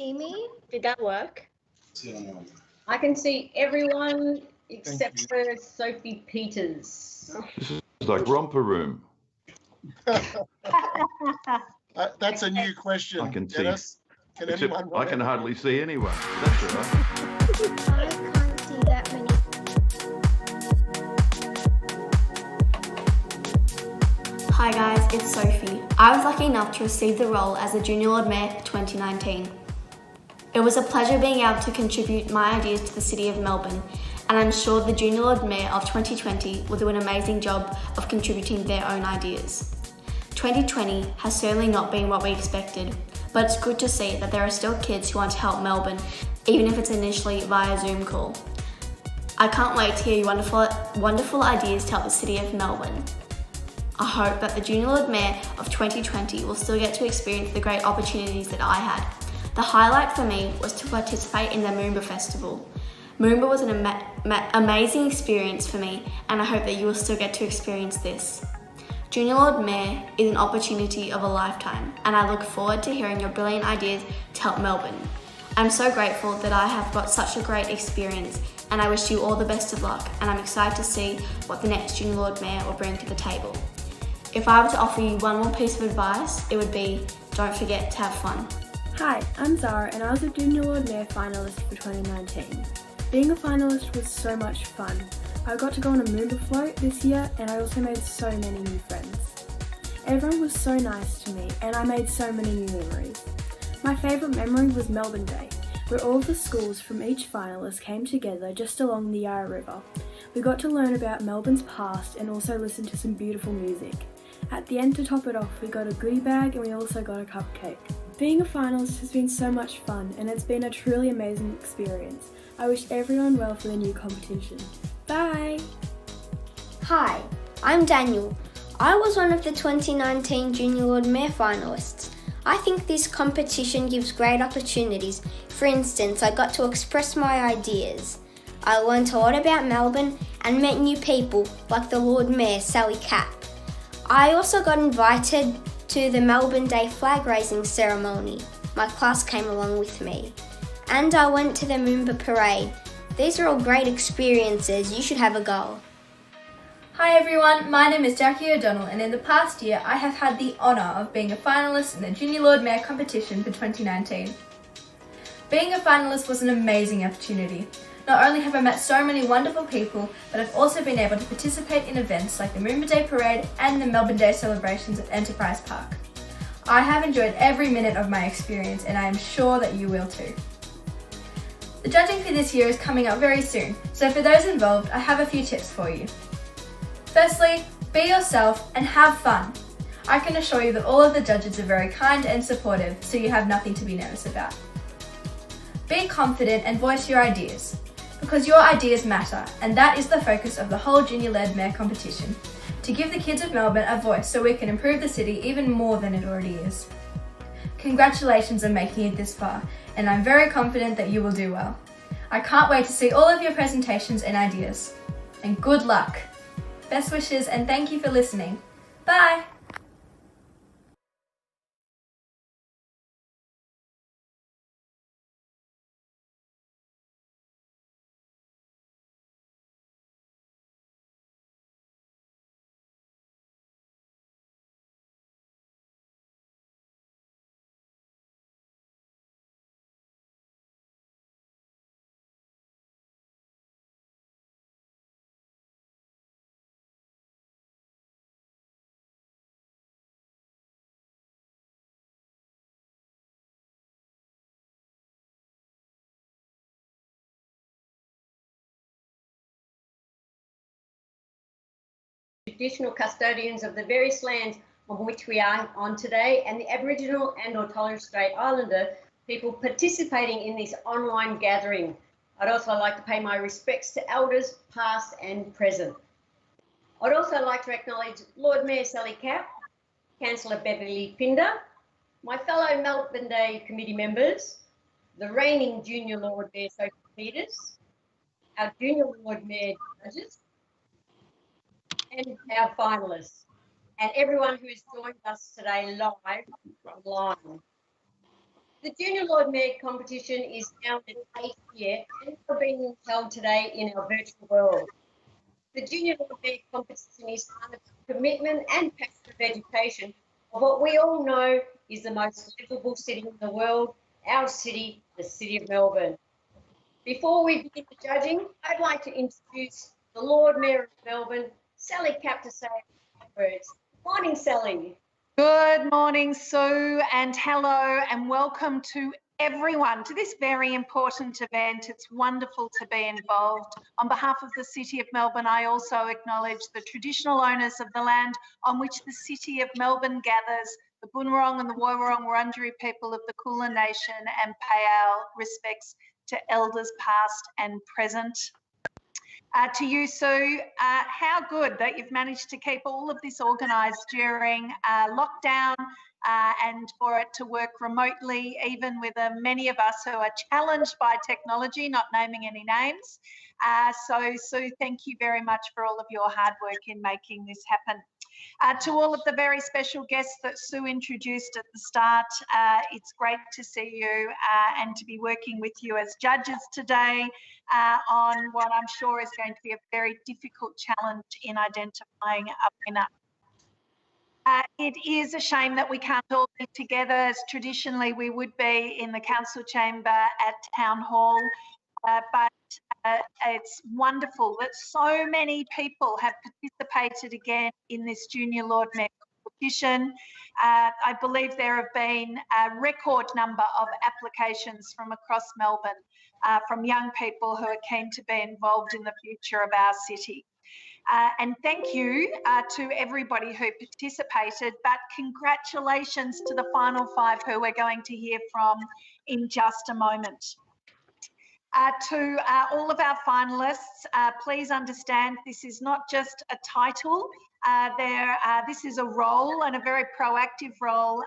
see me? Did that work? I can see everyone except for Sophie Peters. This is like romper room. That's a new question. I can see. Dennis. Can Except anyone I can remember? hardly see anyone. That's all right. I can't see that many. Hi guys, it's Sophie. I was lucky enough to receive the role as the Junior Lord Mayor for 2019. It was a pleasure being able to contribute my ideas to the City of Melbourne, and I'm sure the Junior Lord Mayor of 2020 will do an amazing job of contributing their own ideas. 2020 has certainly not been what we expected, but it's good to see that there are still kids who want to help Melbourne, even if it's initially via Zoom call. I can't wait to hear your wonderful ideas to help the City of Melbourne. I hope that the Junior Lord Mayor of 2020 will still get to experience the great opportunities that I had. The highlight for me was to participate in the Moomba Festival. Moomba was an amazing experience for me, and I hope that you will still get to experience this. Junior Lord Mayor is an opportunity of a lifetime, and I look forward to hearing your brilliant ideas to help Melbourne. I'm so grateful that I have got such a great experience, and I wish you all the best of luck, and I'm excited to see what the next Junior Lord Mayor will bring to the table. If I were to offer you one more piece of advice, it would be, don't forget to have fun. Hi, I'm Zara and I was a Junior Lord Mayor finalist for 2019. Being a finalist was so much fun. I got to go on a Moomba float this year and I also made so many new friends. Everyone was so nice to me and I made so many new memories. My favourite memory was Melbourne Day, where all the schools from each finalist came together just along the Yarra River. We got to learn about Melbourne's past and also listen to some beautiful music. At the end, to top it off, we got a goodie bag and we also got a cupcake. Being a finalist has been so much fun and it's been a truly amazing experience. I wish everyone well for the new competition. Bye! Hi, I'm Daniel. I was one of the 2019 Junior Lord Mayor finalists. I think this competition gives great opportunities. For instance, I got to express my ideas. I learned a lot about Melbourne and met new people like the Lord Mayor Sally Capp. I also got invited to the Melbourne Day flag raising ceremony. My class came along with me. And I went to the Moomba parade. These are all great experiences. You should have a go. Hi everyone, my name is Jackie O'Donnell and in the past year I have had the honour of being a finalist in the Junior Lord Mayor competition for 2019. Being a finalist was an amazing opportunity. Not only have I met so many wonderful people, but I've also been able to participate in events like the Moomba Day Parade and the Melbourne Day celebrations at Enterprise Park. I have enjoyed every minute of my experience and I am sure that you will too. The judging for this year is coming up very soon, so for those involved, I have a few tips for you. Firstly, be yourself and have fun. I can assure you that all of the judges are very kind and supportive, so you have nothing to be nervous about. Be confident and voice your ideas, because your ideas matter, and that is the focus of the whole Junior Led Mayor competition, to give the kids of Melbourne a voice so we can improve the city even more than it already is. Congratulations on making it this far, and I'm very confident that you will do well. I can't wait to see all of your presentations and ideas. And good luck! Best wishes and thank you for listening. Bye! Traditional custodians of the various lands on which we are on today, and the Aboriginal and or Torres Strait Islander people participating in this online gathering. I'd also like to pay my respects to elders past and present. I'd also like to acknowledge Lord Mayor Sally Capp, Councillor Beverly Pinder, my fellow Melbourne Day committee members, the reigning Junior Lord Mayor Sophie Peters, our Junior Lord Mayor judges, and our finalists, and everyone who has joined us today live online. The Junior Lord Mayor competition is now in its 8th year and it's being held today in our virtual world. The Junior Lord Mayor competition is part of the commitment and passion of education of what we all know is the most livable city in the world, our city, the City of Melbourne. Before we begin the judging, I'd like to introduce the Lord Mayor of Melbourne, Sally Cap, to say a few words. Morning, Sally. Good morning, Sue, and hello and welcome to everyone to this very important event. It's wonderful to be involved. On behalf of the City of Melbourne, I also acknowledge the traditional owners of the land on which the City of Melbourne gathers, the Boonwurrung and the Woiwurrung Wurundjeri people of the Kulin Nation, and pay our respects to elders past and present. To you, Sue, how good that you've managed to keep all of this organised during lockdown and for it to work remotely, even with many of us who are challenged by technology, not naming any names. So, Sue, thank you very much for all of your hard work in making this happen. To all of the very special guests that Sue introduced at the start, it's great to see you and to be working with you as judges today on what I'm sure is going to be a very difficult challenge in identifying a winner. It is a shame that we can't all be together as traditionally we would be in the council chamber at Town Hall, but it's wonderful that so many people have participated again in this Junior Lord Mayor competition. I believe there have been a record number of applications from across Melbourne, from young people who are keen to be involved in the future of our city. And thank you to everybody who participated, but congratulations to the final 5 who we're going to hear from in just a moment. To all of our finalists, please understand this is not just a title. This is a role, and a very proactive role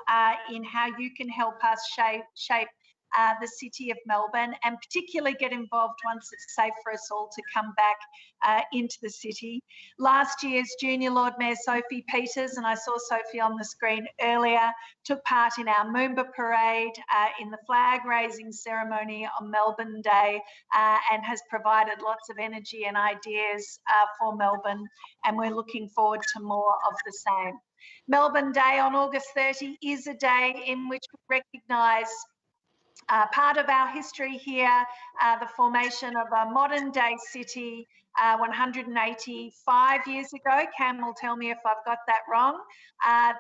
in how you can help us shape the City of Melbourne, and particularly get involved once it's safe for us all to come back into the city. Last year's Junior Lord Mayor Sophie Peters, and I saw Sophie on the screen earlier, took part in our Moomba parade, in the flag raising ceremony on Melbourne Day, and has provided lots of energy and ideas for Melbourne, and we're looking forward to more of the same. Melbourne Day on August 30 is a day in which we recognise part of our history here, the formation of a modern day city 185 years ago. Cam will tell me if I've got that wrong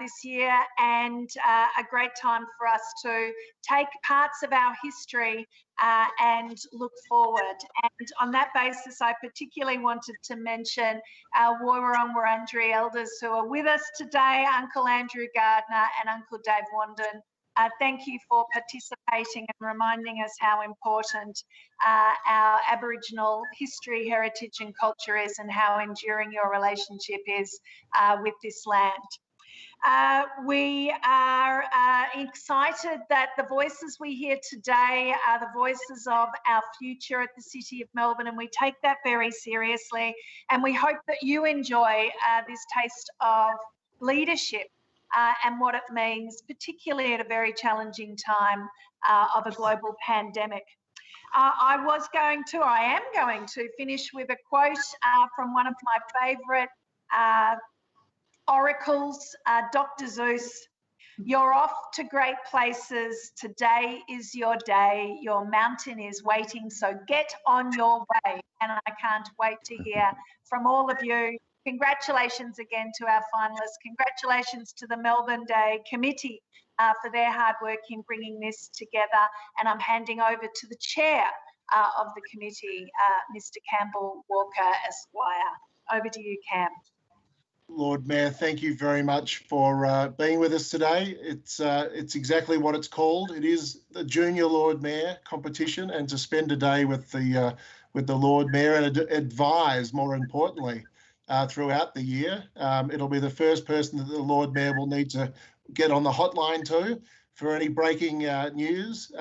this year, and a great time for us to take parts of our history and look forward. And on that basis, I particularly wanted to mention our Woiwurrung Wurundjeri elders who are with us today, Uncle Andrew Gardner and Uncle Dave Wandon. Thank you for participating and reminding us how important our Aboriginal history, heritage and culture is, and how enduring your relationship is with this land. We are excited that the voices we hear today are the voices of our future at the City of Melbourne, and we take that very seriously, and we hope that you enjoy this taste of leadership and what it means, particularly at a very challenging time of a global pandemic. I am going to finish with a quote from one of my favourite oracles, Dr. Seuss. You're off to great places. Today is your day. Your mountain is waiting, so get on your way. And I can't wait to hear from all of you. Congratulations again to our finalists. Congratulations to the Melbourne Day Committee for their hard work in bringing this together. And I'm handing over to the chair of the committee, Mr. Campbell Walker Esquire. Over to you, Cam. Lord Mayor, thank you very much for being with us today. It's exactly what it's called. It is the Junior Lord Mayor competition, and to spend a day with the Lord Mayor and advise, more importantly, throughout the year. It'll be the first person that the Lord Mayor will need to get on the hotline to for any breaking news.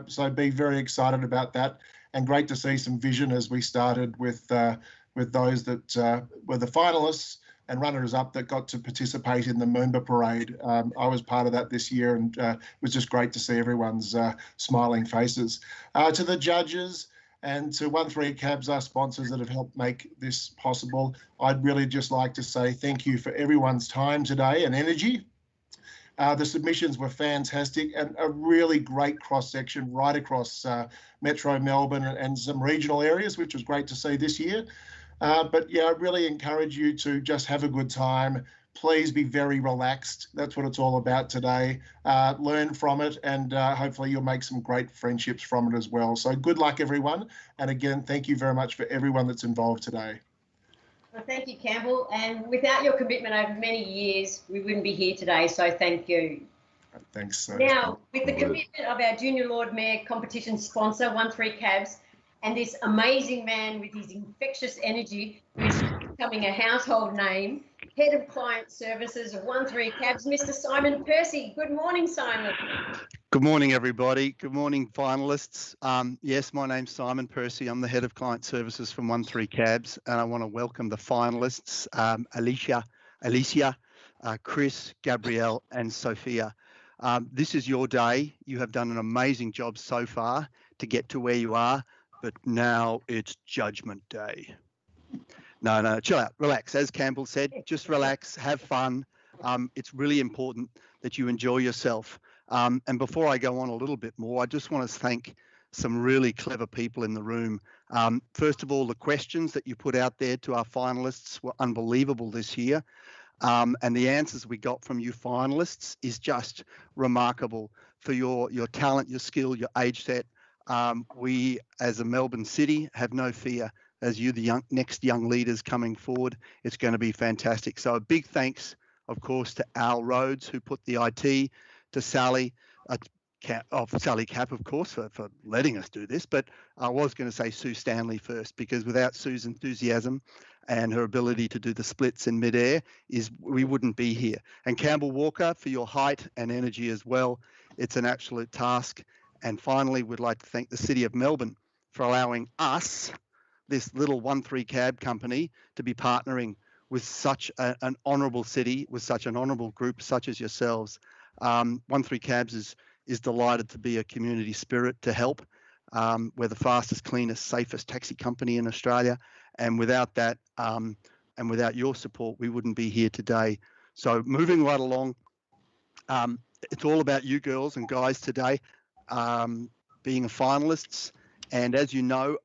So be very excited about that, and great to see some vision as we started with those that were the finalists and runners-up that got to participate in the Moomba Parade. I was part of that this year, and it was just great to see everyone's smiling faces. To the judges and to 13 Cabs, our sponsors that have helped make this possible, I'd really just like to say thank you for everyone's time today and energy. The submissions were fantastic and a really great cross-section right across Metro Melbourne and some regional areas, which was great to see this year. But yeah, I really encourage you to just have a good time. Please be very relaxed. That's what it's all about today. Learn from it, and hopefully you'll make some great friendships from it as well. So good luck, everyone. And again, thank you very much for everyone that's involved today. Well, thank you, Campbell. And without your commitment over many years, we wouldn't be here today. So thank you. Thanks. Now, with the commitment of our Junior Lord Mayor competition sponsor, 13 Cabs, and this amazing man with his infectious energy, who's becoming a household name, Head of Client Services of 13 Cabs, Mr. Simon Percy. Good morning, Simon. Good morning, everybody. Good morning, finalists. Yes, my name's Simon Percy. I'm the Head of Client Services from 13 Cabs, and I want to welcome the finalists, Alicia, Chris, Gabrielle, and Sophia. This is your day. You have done an amazing job so far to get to where you are, but now it's Judgment Day. No, chill out, relax. As Campbell said, just relax, have fun. It's really important that you enjoy yourself. And before I go on a little bit more, I just want to thank some really clever people in the room. First of all, the questions that you put out there to our finalists were unbelievable this year. And the answers we got from you finalists is just remarkable for your talent, your skill, your age set. We, as a Melbourne city, have no fear. As you, the next young leaders coming forward, it's going to be fantastic. So a big thanks, of course, to Al Rhodes, who put the IT, to Sally, Sally Cap, of course, for letting us do this. But I was going to say Sue Stanley first, because without Sue's enthusiasm and her ability to do the splits in midair, we wouldn't be here. And Campbell Walker, for your height and energy as well. It's an absolute task. And finally, we'd like to thank the City of Melbourne for allowing us, this little 13 Cab company, to be partnering with such an honourable city, with such an honourable group such as yourselves. 13 Cabs is delighted to be a community spirit to help. We're the fastest, cleanest, safest taxi company in Australia. And without that, and without your support, we wouldn't be here today. So moving right along, it's all about you girls and guys today, being finalists. And as you know,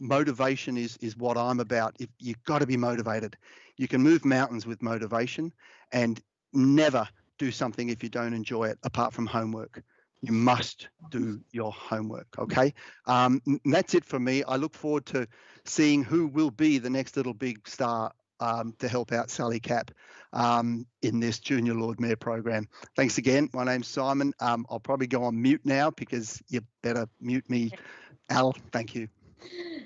motivation is what I'm about. You've got to be motivated. You can move mountains with motivation, and never do something if you don't enjoy it, apart from homework. You must do your homework, okay? And that's it for me. I look forward to seeing who will be the next little big star to help out Sally Cap in this Junior Lord Mayor program. Thanks again. My name's Simon. I'll probably go on mute now, because you better mute me. Al, thank you.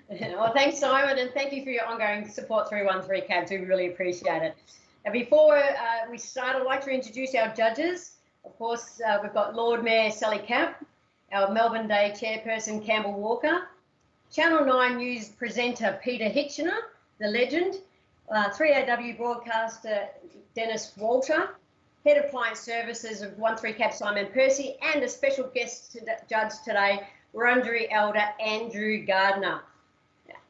Well, thanks, Simon, and thank you for your ongoing support through 13 Cabs. We really appreciate it. Now, before we start, I'd like to introduce our judges. Of course, we've got Lord Mayor Sally Cap, our Melbourne Day Chairperson Campbell Walker, Channel 9 News presenter Peter Hitchener, the legend, 3AW broadcaster Dennis Walter, Head of Client Services of 13 Cab Simon Percy, and a special guest judge today, Wurundjeri Elder Andrew Gardner.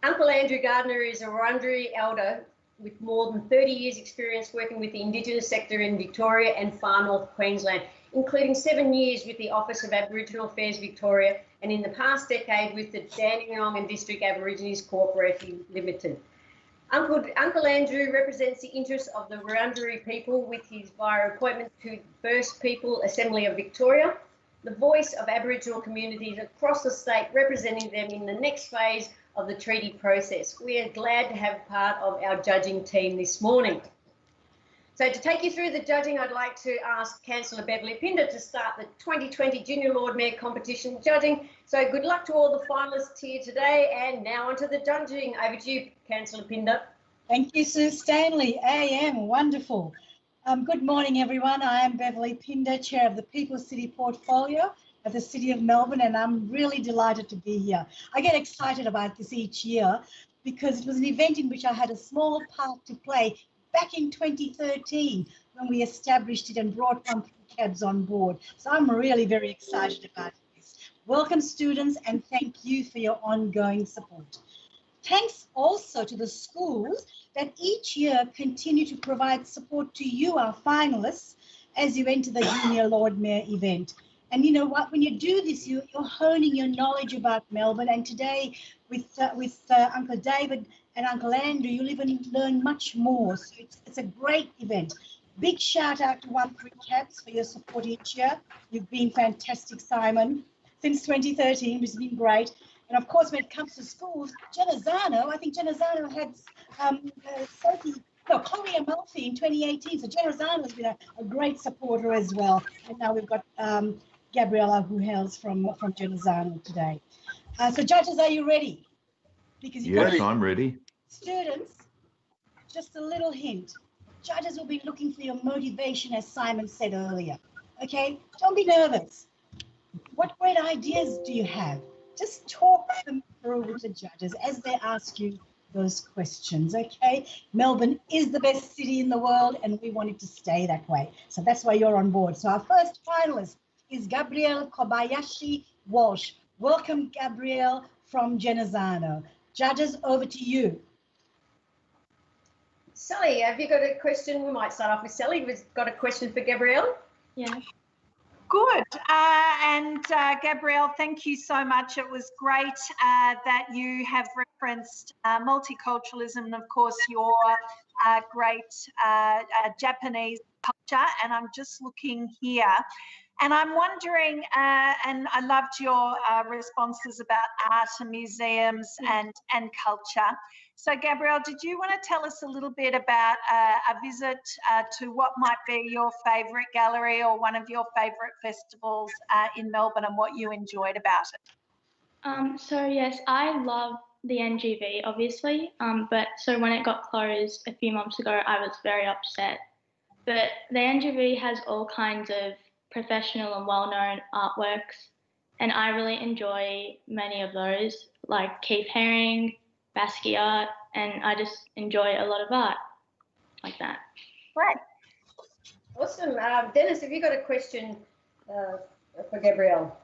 Uncle Andrew Gardner is a Wurundjeri Elder with more than 30 years experience working with the Indigenous sector in Victoria and far north Queensland, including 7 years with the Office of Aboriginal Affairs Victoria, and in the past decade with the Dandenong and District Aborigines Corporation Limited. Uncle Andrew represents the interests of the Wurundjeri people with his via appointment to First People Assembly of Victoria, the voice of Aboriginal communities across the state, representing them in the next phase of the treaty process. We are glad to have part of our judging team this morning. So to take you through the judging, I'd like to ask Councillor Beverly Pinder to start the 2020 Junior Lord Mayor competition judging. So good luck to all the finalists here today, and now onto the judging. Over to you, Councillor Pinder. Thank you, Sue Stanley. AM, wonderful. Good morning, everyone. I am Beverly Pinder, Chair of the People's City Portfolio of the City of Melbourne, and I'm really delighted to be here. I get excited about this each year because it was an event in which I had a small part to play back in 2013 when we established it and brought 1-3 cabs on board. So I'm really very excited about this. Welcome, students, and thank you for your ongoing support. Thanks also to the schools that each year continue to provide support to you, our finalists, as you enter the Junior Lord Mayor event. And you know what, when you do this, you're honing your knowledge about Melbourne. And today with Uncle David and Uncle Andrew, you'll even learn much more. So it's a great event. Big shout out to 1-3 Cabs for your support each year. You've been fantastic, Simon, since 2013, which has been great. And of course, when it comes to schools, Genazzano, I think Genazzano had Chloe Amalfi in 2018. So Genazzano has been a great supporter as well. And now we've got Gabriella, who hails from Genazzano today. So judges, are you ready? Because Yes, I'm ready. Students, just a little hint. Judges will be looking for your motivation, as Simon said earlier. Okay, don't be nervous. What great ideas do you have? Just talk them through with the judges as they ask you those questions, okay? Melbourne is the best city in the world and we want it to stay that way. So that's why you're on board. So our first finalist is Gabrielle Kobayashi Walsh. Welcome, Gabrielle from Genazzano. Judges, over to you. Sally, have you got a question? We might start off with Sally. We've got a question for Gabrielle. Yeah. Good. Gabrielle, thank you so much. It was great that you have referenced multiculturalism and, of course, your great Japanese culture. And I'm just looking here. And I'm wondering, and I loved your responses about art and museums and culture. So, Gabrielle, did you want to tell us a little bit about a visit to what might be your favourite gallery or one of your favourite festivals in Melbourne and what you enjoyed about it? So yes, I love the NGV, obviously. But so when it got closed a few months ago, I was very upset. But the NGV has all kinds of professional and well-known artworks, and I really enjoy many of those, like Keith Haring, Basquiat, and I just enjoy a lot of art like that. Right. Awesome. Dennis, have you got a question for Gabrielle?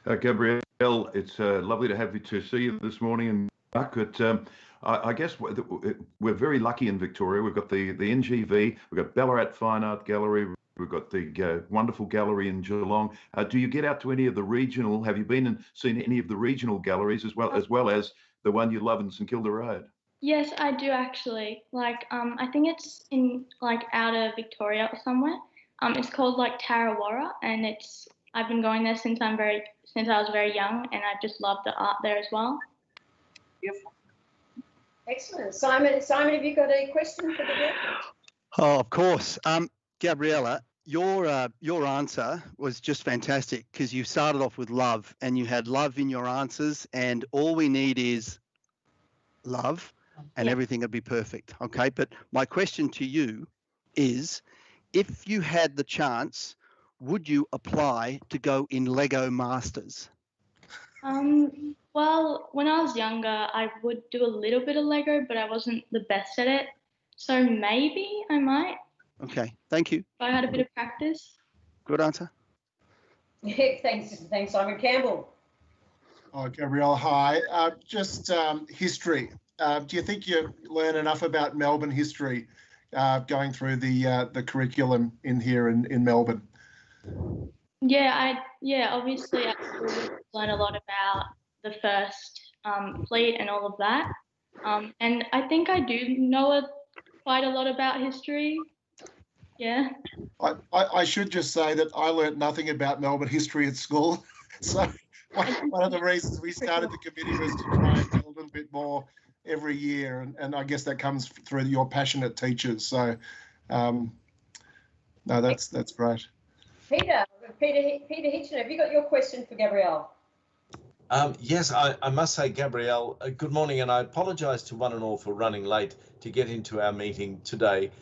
Gabrielle, it's lovely to see you this morning in Buck. I guess we're very lucky in Victoria. We've got the NGV, we've got Ballarat Fine Art Gallery, we've got the wonderful gallery in Geelong. Do you get out to any of the regional? Have you been and seen any of the regional galleries as well as the one you love in St Kilda Road? Yes, I do actually. Like, I think it's in like outer Victoria or somewhere. It's called like Tarrawarra, and I've been going there since I was very young, and I just love the art there as well. Beautiful. Excellent. Simon, have you got a question for Gabrielle? Oh, of course. Gabriella, your answer was just fantastic because you started off with love and you had love in your answers, and all we need is love and everything would be perfect. Okay. But my question to you is, if you had the chance, would you apply to go in Lego Masters? Well, when I was younger, I would do a little bit of Lego, but I wasn't the best at it. So maybe I might. Okay, thank you. If I had a bit of practice. Good answer. Thanks, Simon Campbell. Oh, Gabrielle, hi. Just history. Do you think you learn enough about Melbourne history going through the curriculum in here in Melbourne? Yeah, obviously I learn a lot about the first fleet and all of that. And I think I do know quite a lot about history. Yeah. I should just say that I learnt nothing about Melbourne history at school. So one of the reasons we started the committee was to try and do a little bit more every year. And I guess that comes through your passionate teachers. So no, that's great. Peter Hitchen, have you got your question for Gabrielle? Yes, I must say, Gabrielle, good morning, and I apologise to one and all for running late to get into our meeting today.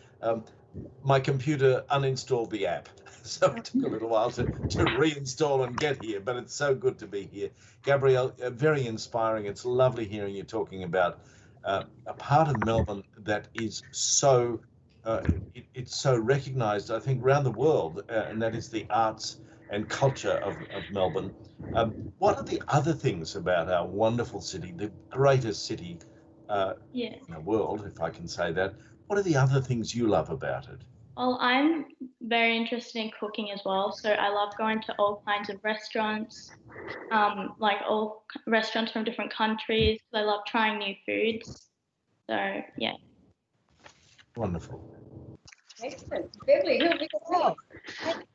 My computer uninstalled the app, so it took a little while to reinstall and get here, but it's so good to be here. Gabrielle, very inspiring. It's lovely hearing you talking about a part of Melbourne that is so it's so recognised, I think, around the world, and that is the arts and culture of Melbourne. What are the other things about our wonderful city, the greatest city in the world, if I can say that? What are the other things you love about it? Well, I'm very interested in cooking as well, so I love going to all kinds of restaurants, like all restaurants from different countries. I love trying new foods. So yeah. Wonderful. Excellent. Beverly, who have we got?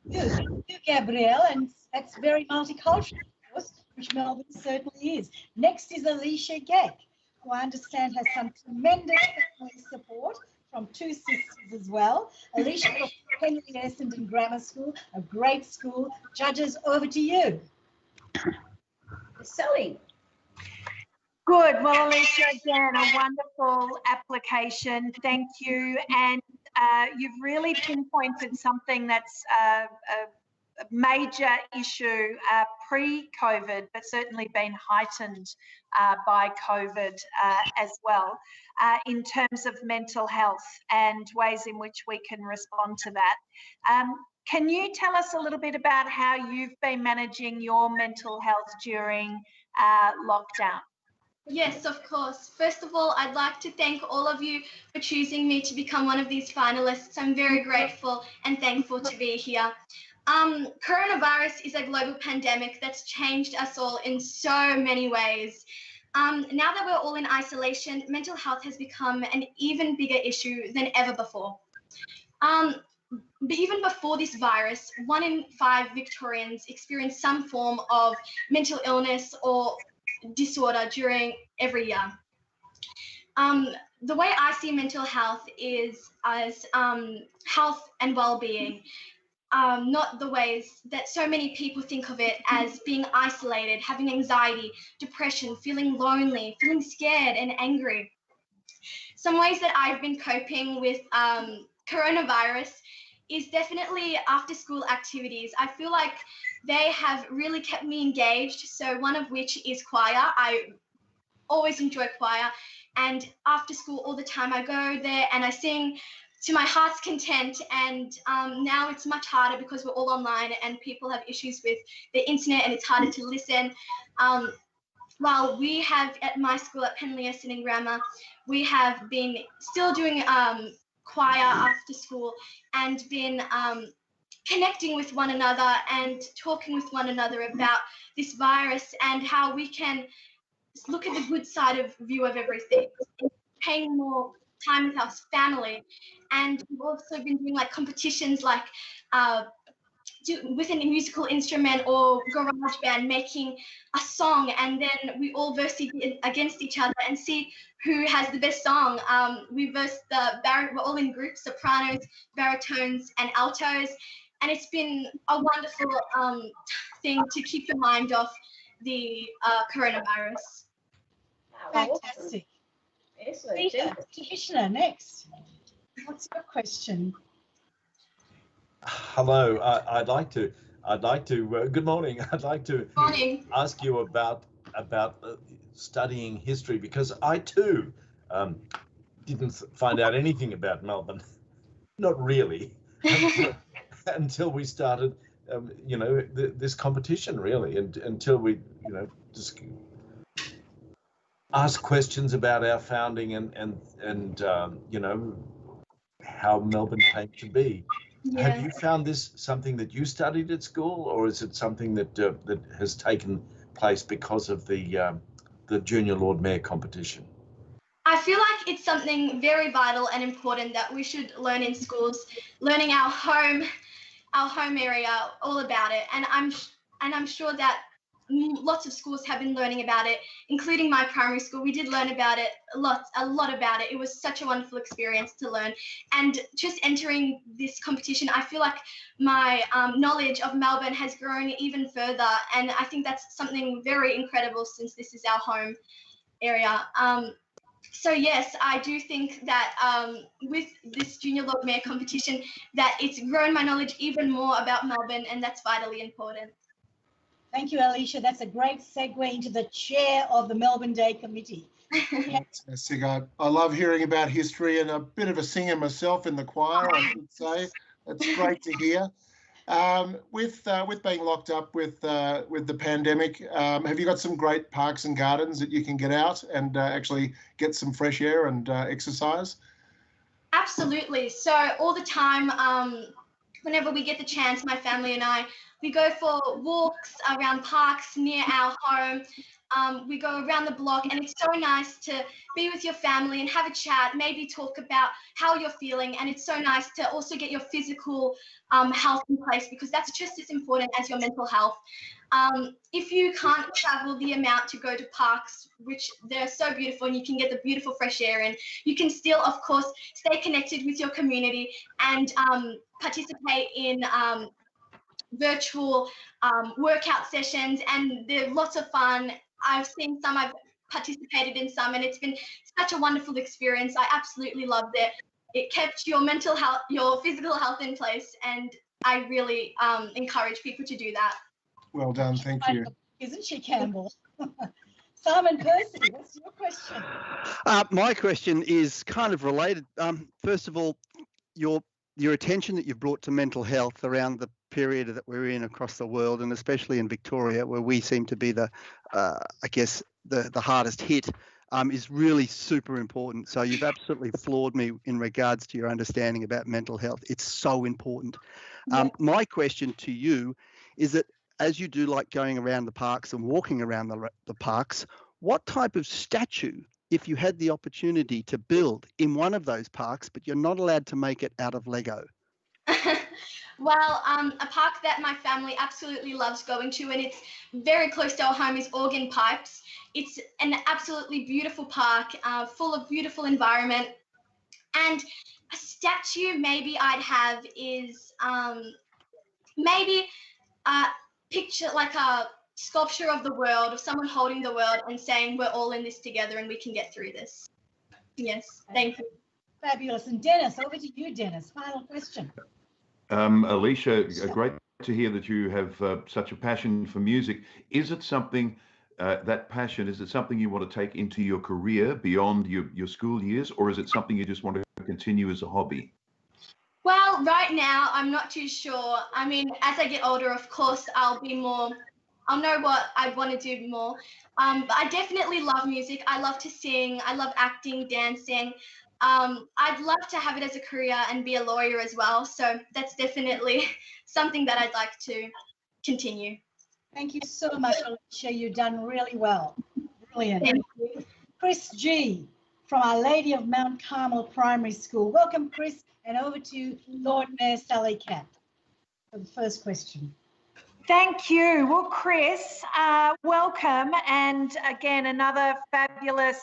Thank you, Gabrielle, and that's very multicultural, of course, which Melbourne certainly is. Next is Alicia Geck, who I understand has some tremendous family support from two sisters as well. Alicia from Henry Essendon Grammar School, a great school. Judges, over to you. Sally. Good. Well, Alicia, again, a wonderful application. Thank you. And you've really pinpointed something that's a major issue pre-COVID, but certainly been heightened by COVID as well, in terms of mental health and ways in which we can respond to that. Can you tell us a little bit about how you've been managing your mental health during lockdown? Yes, of course. First of all, I'd like to thank all of you for choosing me to become one of these finalists. I'm very grateful and thankful to be here. Coronavirus is a global pandemic that's changed us all in so many ways. Now that we're all in isolation, mental health has become an even bigger issue than ever before. But even before this virus, 1 in 5 Victorians experience some form of mental illness or disorder during every year. The way I see mental health is as health and well-being, not the ways that so many people think of it as being isolated, having anxiety, depression, feeling lonely, feeling scared and angry. Some ways that I've been coping with coronavirus is definitely after school activities. I feel like they have really kept me engaged. So one of which is choir. I always enjoy choir, and after school all the time I go there and I sing to my heart's content. And now it's much harder because we're all online and people have issues with the internet and it's harder to listen. While we have at my school at Henry Essendon Grammar, we have been still doing choir after school and been connecting with one another and talking with one another about this virus and how we can look at the good side of view of everything, paying more time with our family. And we've also been doing like competitions like with a musical instrument or garage band, making a song, and then we all verse against each other and see who has the best song. We verse we're all in groups, sopranos, baritones and altos, and it's been a wonderful thing to keep your mind off the coronavirus. Fantastic. Excellent. Peter, Commissioner, next. What's your question? Hello, I'd like to. Good morning. I'd like to ask you about studying history, because I too didn't find out anything about Melbourne, not really, until we started, this competition, really, and until we, just ask questions about our founding and how Melbourne came to be. Yeah. Have you found this something that you studied at school, or is it something that that has taken place because of the Junior Lord Mayor competition? I feel like it's something very vital and important that we should learn in schools, learning our home area, all about it. And I'm sure that lots of schools have been learning about it, including my primary school. We did learn about it a lot about it. It was such a wonderful experience to learn. And just entering this competition, I feel like my knowledge of Melbourne has grown even further. And I think that's something very incredible since this is our home area. So yes, I do think that with this Junior Lord Mayor competition, that it's grown my knowledge even more about Melbourne, and that's vitally important. Thank you, Alicia. That's a great segue into the chair of the Melbourne Day Committee. Fantastic. I love hearing about history and a bit of a singer myself in the choir, I should say. It's great to hear. With being locked up with the pandemic, have you got some great parks and gardens that you can get out and actually get some fresh air and exercise? Absolutely. So all the time, whenever we get the chance, my family and I, we go for walks around parks near our home. We go around the block, and it's so nice to be with your family and have a chat, maybe talk about how you're feeling. And it's so nice to also get your physical health in place, because that's just as important as your mental health. If you can't travel the amount to go to parks, which they're so beautiful and you can get the beautiful fresh air in, you can still, of course, stay connected with your community and participate in virtual workout sessions, and they're lots of fun. I've seen some, I've participated in some, and it's been such a wonderful experience. I absolutely loved it. It kept your mental health, your physical health in place, and I really encourage people to do that. Well done, thank you. Isn't she, Campbell? Simon Percy, what's your question? My question is kind of related. First of all, your attention that you've brought to mental health around the period that we're in across the world, and especially in Victoria, where we seem to be the hardest hit, is really super important. So you've absolutely floored me in regards to your understanding about mental health. It's so important. My question to you is that as you do like going around the parks and walking around the parks, what type of statue, if you had the opportunity to build in one of those parks, but you're not allowed to make it out of Lego? Well, a park that my family absolutely loves going to, and it's very close to our home, is Organ Pipes. It's an absolutely beautiful park, full of beautiful environment. And a statue maybe I'd have is maybe a picture, like a sculpture of the world, of someone holding the world and saying we're all in this together and we can get through this. Yes, thank you. Fabulous. And Dennis, over to you, Dennis. Final question. Alicia, great to hear that you have such a passion for music. Is it something, that passion, is it something you want to take into your career beyond your school years, or is it something you just want to continue as a hobby? Well, right now, I'm not too sure. I mean, as I get older, of course, I'll know what I want to do more. But I definitely love music. I love to sing. I love acting, dancing. I'd love to have it as a career and be a lawyer as well. So that's definitely something that I'd like to continue. Thank you so much, Alicia. You've done really well. Brilliant. Thank you. Chris G. from Our Lady of Mount Carmel Primary School. Welcome, Chris, and over to Lord Mayor Sally Catt for the first question. Thank you. Well, Chris, welcome. And again, another fabulous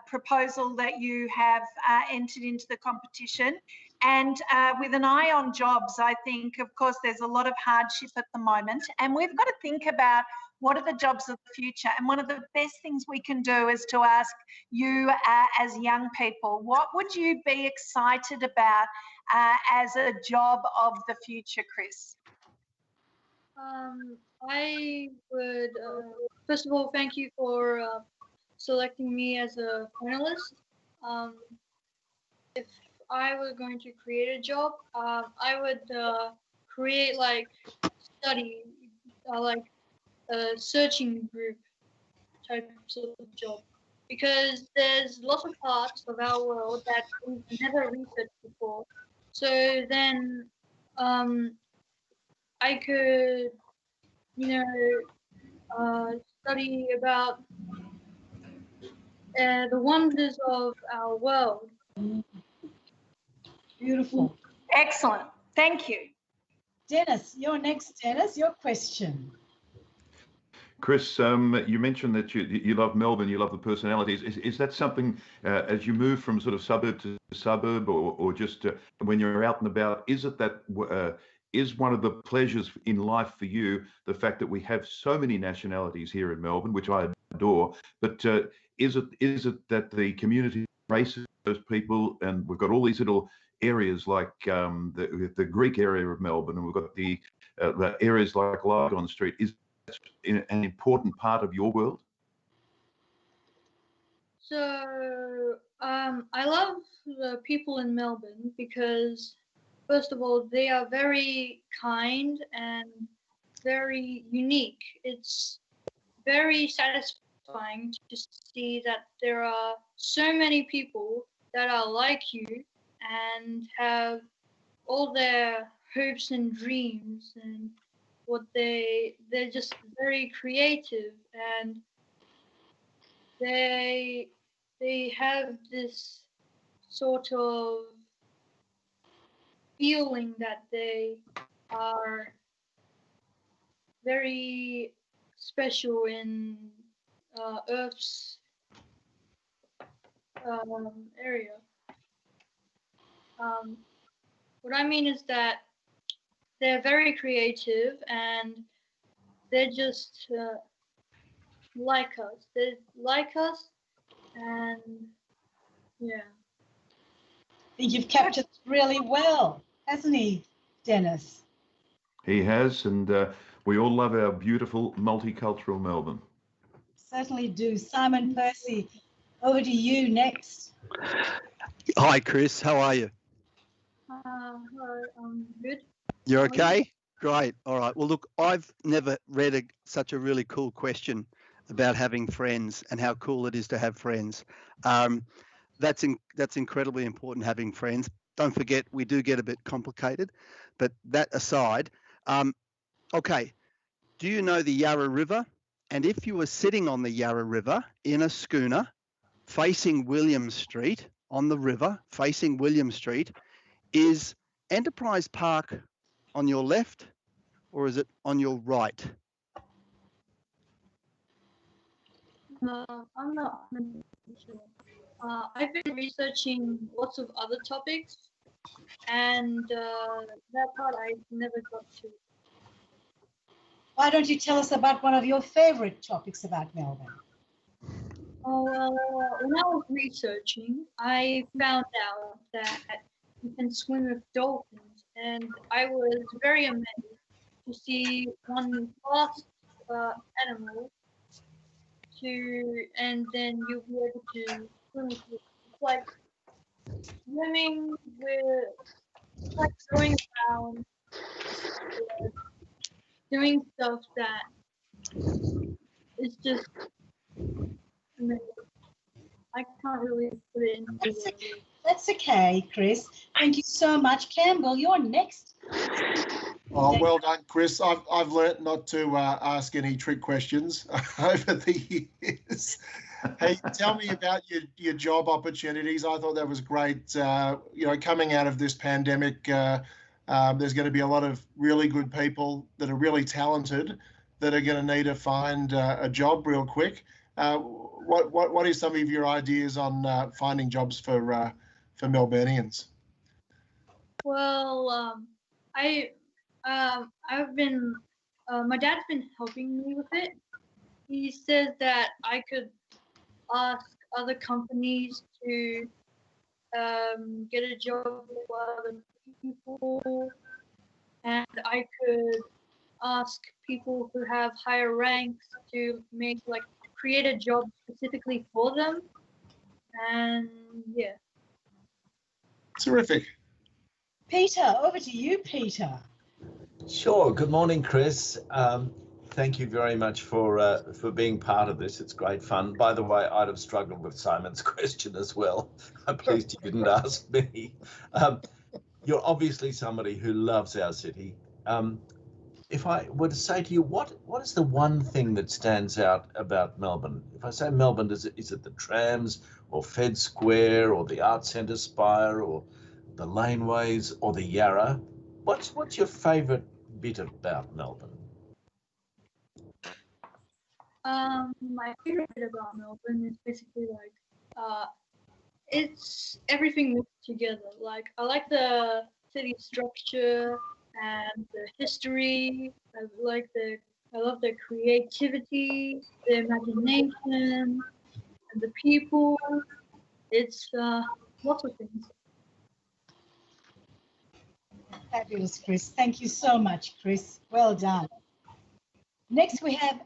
proposal that you have entered into the competition. And with an eye on jobs, I think, of course, there's a lot of hardship at the moment. And we've got to think about what are the jobs of the future. And one of the best things we can do is to ask you as young people, what would you be excited about as a job of the future, Chris? I would, first of all, thank you for selecting me as a finalist. If I were going to create a job, I would create like a searching group types of job, because there's lots of parts of our world that we've never researched before. So then I could, study about the wonders of our world. Beautiful. Excellent. Thank you. Dennis, you're next. Dennis, your question. Chris, you mentioned that you love Melbourne, you love the personalities. Is that something, as you move from sort of suburb to suburb, or just when you're out and about, is it that is one of the pleasures in life for you, the fact that we have so many nationalities here in Melbourne, which I adore, but is it that the community embraces those people, and we've got all these little areas like the Greek area of Melbourne, and we've got the the areas like Lygon Street, is that an important part of your world? So I love the people in Melbourne because, first of all, they are very kind and very unique. It's very satisfying to see that there are so many people that are like you and have all their hopes and dreams, and they're just very creative, and they have this sort of feeling that they are very special in Earth's area. What I mean is that they're very creative and they're just like us. They're like us, and yeah. I think you've captured it really well, hasn't he, Dennis? He has, and we all love our beautiful multicultural Melbourne. Certainly do. Simon Percy, over to you next. Hi, Chris. How are you? Hello, I'm good. You're okay? Great. All right. Well, look, I've never read such a really cool question about having friends and how cool it is to have friends. That's incredibly important, having friends. Don't forget, we do get a bit complicated, but that aside, okay, do you know the Yarra River? And if you were sitting on the Yarra River in a schooner facing William Street, on the river facing William Street, is Enterprise Park on your left or is it on your right? I'm not sure. I've been researching lots of other topics, and that part I never got to. Why don't you tell us about one of your favorite topics about Melbourne? Oh, well, when I was researching, I found out that you can swim with dolphins, and I was very amazed to see one fast animal and then you'll be able to swim with it. It's like swimming with, like going around, doing stuff that is just amazing. I can't really put it into words. That's okay, Chris. Thank you so much. Campbell, you're next. Oh, well done, Chris. I've learnt not to ask any trick questions over the years. Hey, tell me about your job opportunities. I thought that was great. Coming out of this pandemic, there's going to be a lot of really good people that are really talented that are going to need to find a job real quick. What are some of your ideas on finding jobs for Melburnians? Well, I've been, my dad's been helping me with it. He says that I could ask other companies to get a job with other people, and I could ask people who have higher ranks to create a job specifically for them, and yeah. Terrific. Peter, over to you, Peter. Sure. Good morning, Chris. Thank you very much for being part of this. It's great fun. By the way, I'd have struggled with Simon's question as well. I'm pleased you didn't ask me. You're obviously somebody who loves our city. If I were to say to you, what is the one thing that stands out about Melbourne? If I say Melbourne, is it the trams or Fed Square or the Arts Centre Spire or the laneways or the Yarra? What's your favourite bit about Melbourne? My favorite bit about Melbourne is basically it's everything mixed together. Like, I like the city structure and the history. I love the creativity, the imagination, and the people. It's lots of things. Fabulous, Chris. Thank you so much, Chris. Well done. Next, we have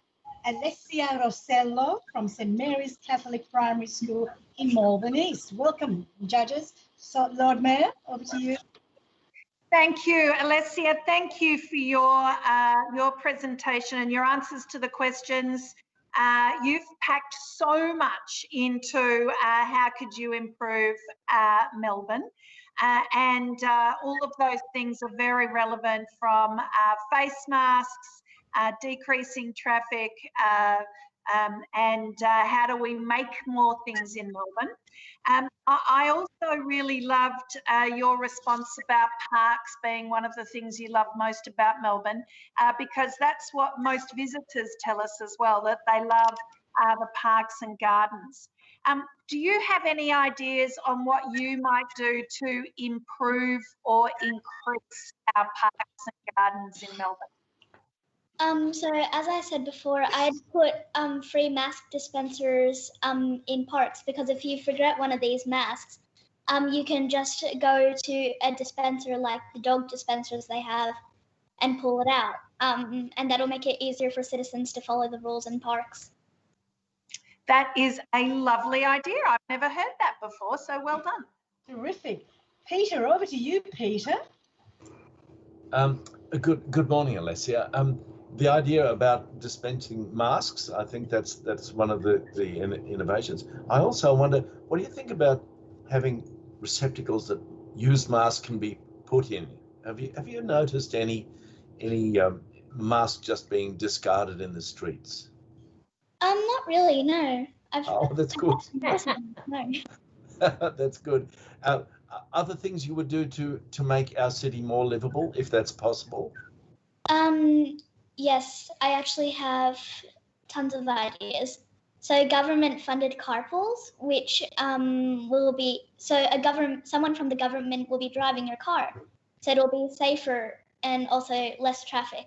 Alessia Rossello from St. Mary's Catholic Primary School in Melbourne East. Welcome, judges. So, Lord Mayor, over to you. Thank you, Alessia. Thank you for your presentation and your answers to the questions. You've packed so much into how could you improve Melbourne. And all of those things are very relevant, from face masks, decreasing traffic, and how do we make more things in Melbourne. I also really loved your response about parks being one of the things you love most about Melbourne, because that's what most visitors tell us as well, that they love the parks and gardens. Do you have any ideas on what you might do to improve or increase our parks and gardens in Melbourne? So as I said before, I'd put free mask dispensers in parks, because if you forget one of these masks, you can just go to a dispenser like the dog dispensers they have and pull it out. And that'll make it easier for citizens to follow the rules in parks. That is a lovely idea. I've never heard that before, so well done. Terrific. Peter, over to you, Peter. Good morning, Alessia. The idea about dispensing masks, I think that's one of the innovations. I also wonder, what do you think about having receptacles that used masks can be put in? Have you noticed any masks just being discarded in the streets? Not really, no. Oh, that's good. No. That's good. Other things you would do to make our city more livable, if that's possible? Yes, I actually have tons of ideas. So government-funded carpools, which will be, so someone from the government will be driving your car, so it'll be safer and also less traffic.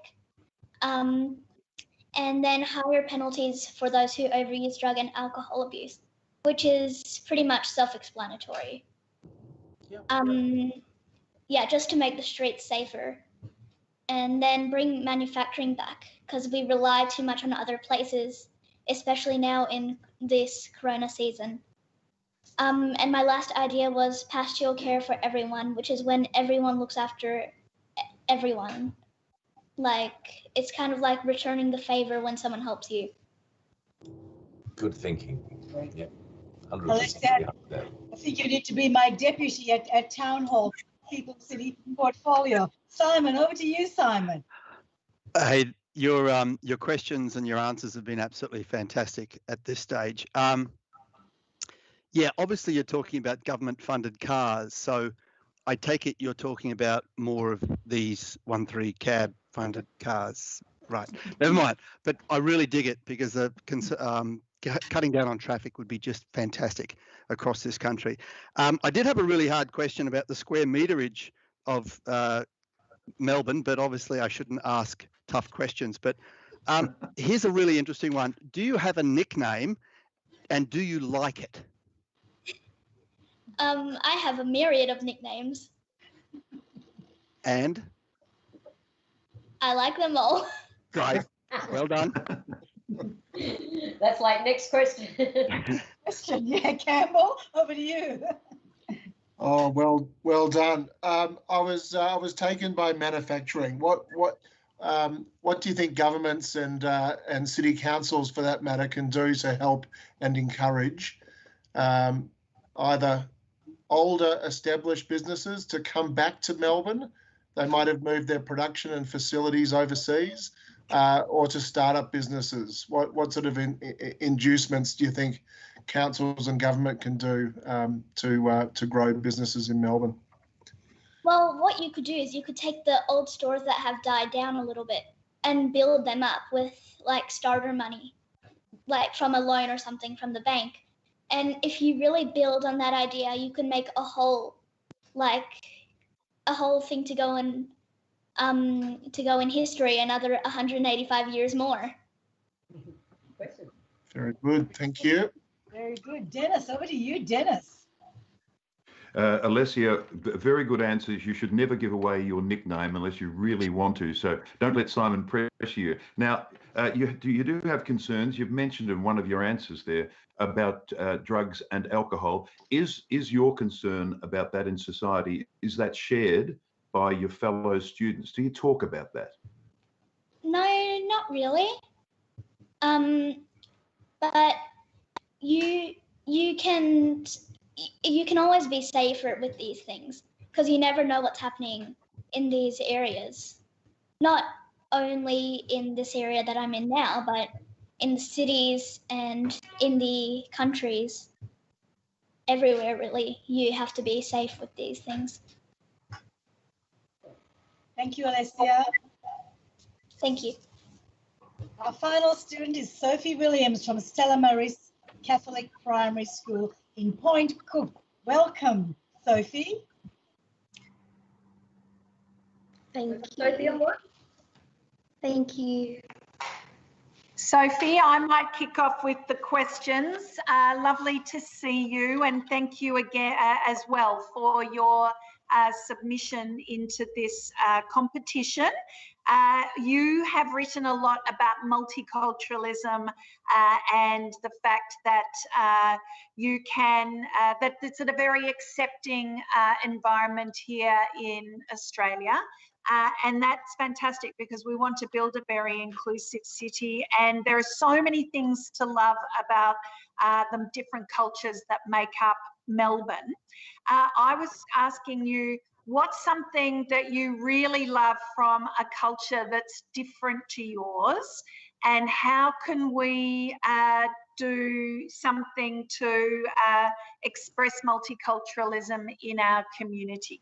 And then higher penalties for those who overuse drug and alcohol abuse, which is pretty much self-explanatory. Yeah, just to make the streets safer. And then bring manufacturing back, because we rely too much on other places, especially now in this corona season. And my last idea was pastoral care for everyone, which is when everyone looks after everyone. Like, it's kind of like returning the favor when someone helps you. Good thinking. Yeah. Alessia, I think you need to be my deputy at Town Hall, People City Portfolio. Simon, over to you, Simon. Hey, your questions and your answers have been absolutely fantastic at this stage. Yeah, obviously you're talking about government-funded cars, so I take it you're talking about more of these 1-3 cab funded cars, right? Never mind. But I really dig it, because cutting down on traffic would be just fantastic across this country. I did have a really hard question about the square meterage of Melbourne, but obviously I shouldn't ask tough questions. But here's a really interesting one. Do you have a nickname, and do you like it? I have a myriad of nicknames. And? I like them all. Great. Well done. That's like next question. Yeah, Campbell, over to you. Oh, well done. I was taken by manufacturing. What do you think governments and city councils, for that matter, can do to help and encourage either older established businesses to come back to Melbourne? They might have moved their production and facilities overseas, or to start up businesses. What sort of inducements do you think councils and government can do to grow businesses in Melbourne? Well, what you could do is you could take the old stores that have died down a little bit and build them up with like starter money, like from a loan or something from the bank. And if you really build on that idea, you can make a whole thing to go in history another 185 years more. Very good, thank you. Very good. Dennis, over to you, Dennis. Alessia, very good answers. You should never give away your nickname unless you really want to. So don't let Simon pressure you. Now, you do have concerns. You've mentioned in one of your answers there about drugs and alcohol. Is your concern about that in society, is that shared by your fellow students? Do you talk about that? No, not really. But you can always be safer with these things because you never know what's happening in these areas. Not only in this area that I'm in now, but in the cities and in the countries. Everywhere, really, you have to be safe with these things. Thank you, Alessia. Thank you. Our final student is Sophie Williams from Stella Maris Catholic Primary School in Point Cook. Welcome, Sophie. Thank you. Thank you. Sophie, I might kick off with the questions. Lovely to see you, and thank you again as well for your submission into this competition. You have written a lot about multiculturalism and the fact that you can, that it's a very accepting environment here in Australia. And that's fantastic because we want to build a very inclusive city, and there are so many things to love about the different cultures that make up Melbourne. I was asking you, what's something that you really love from a culture that's different to yours, and how can we do something to express multiculturalism in our community?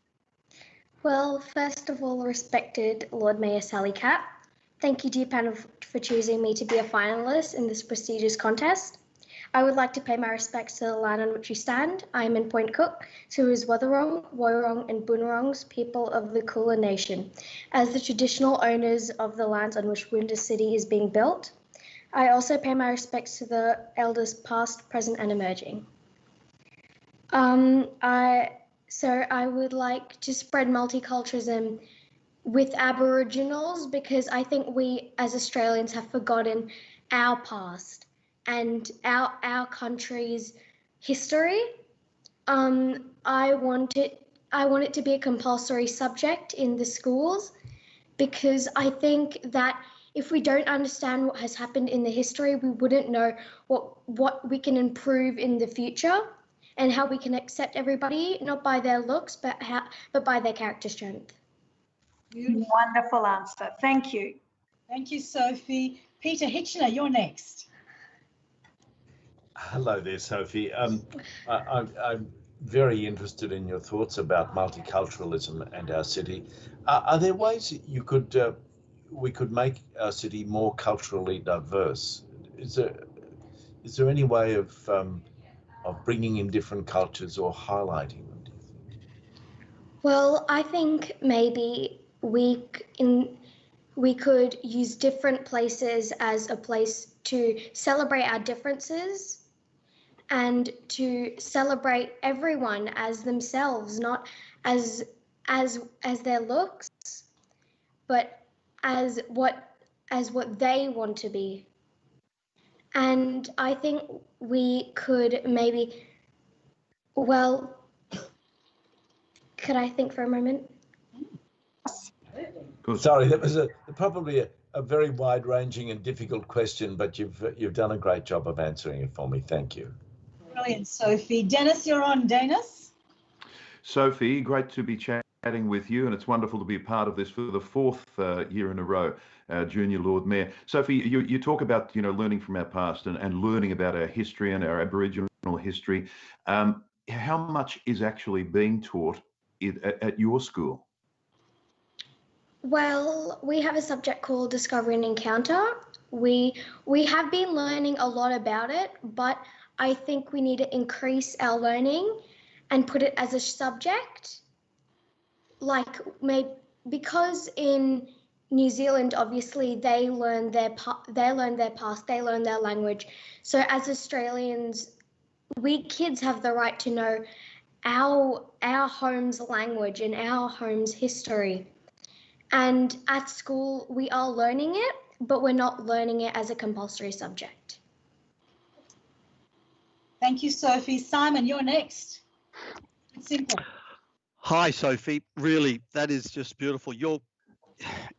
Well, first of all, respected Lord Mayor Sally Capp, thank you, dear panel, for choosing me to be a finalist in this prestigious contest. I would like to pay my respects to the land on which we stand. I am in Point Cook, to is Wathaurong, Woiwurrung and Boonwurrungs, people of the Kulin Nation, as the traditional owners of the lands on which Windsor City is being built. I also pay my respects to the elders past, present and emerging. So I would like to spread multiculturalism with Aboriginals because I think we as Australians have forgotten our past and our country's history. I want it to be a compulsory subject in the schools because I think that if we don't understand what has happened in the history, we wouldn't know what we can improve in the future and how we can accept everybody, not by their looks, but by their character strength. Beautiful. Wonderful answer. Thank you. Thank you, Sophie. Peter Hitchener, you're next. Hello there, Sophie. I'm very interested in your thoughts about multiculturalism and our city. Are there ways you could we could make our city more culturally diverse? Is there any way of bringing in different cultures or highlighting them, do you think? Well, I think maybe we could use different places as a place to celebrate our differences and to celebrate everyone as themselves, not as their looks, but as what they want to be. And I think we could maybe, well, could I think for a moment? Sorry, that was probably a very wide-ranging and difficult question, but you've done a great job of answering it for me. Thank you. Brilliant, Sophie. Dennis, you're on. Dennis? Sophie, great to be chatting with you, and it's wonderful to be a part of this for the fourth year in a row, Junior Lord Mayor. Sophie, you talk about learning from our past and learning about our history and our Aboriginal history. How much is actually being taught at your school? Well, we have a subject called Discovery and Encounter. We have been learning a lot about it, but I think we need to increase our learning and put it as a subject. Like because in New Zealand, obviously they learn their past, they learn their language. So as Australians, we kids have the right to know our home's language and our home's history. And at school, we are learning it, but we're not learning it as a compulsory subject. Thank you, Sophie. Simon, you're next. It's simple. Hi, Sophie. Really, that is just beautiful.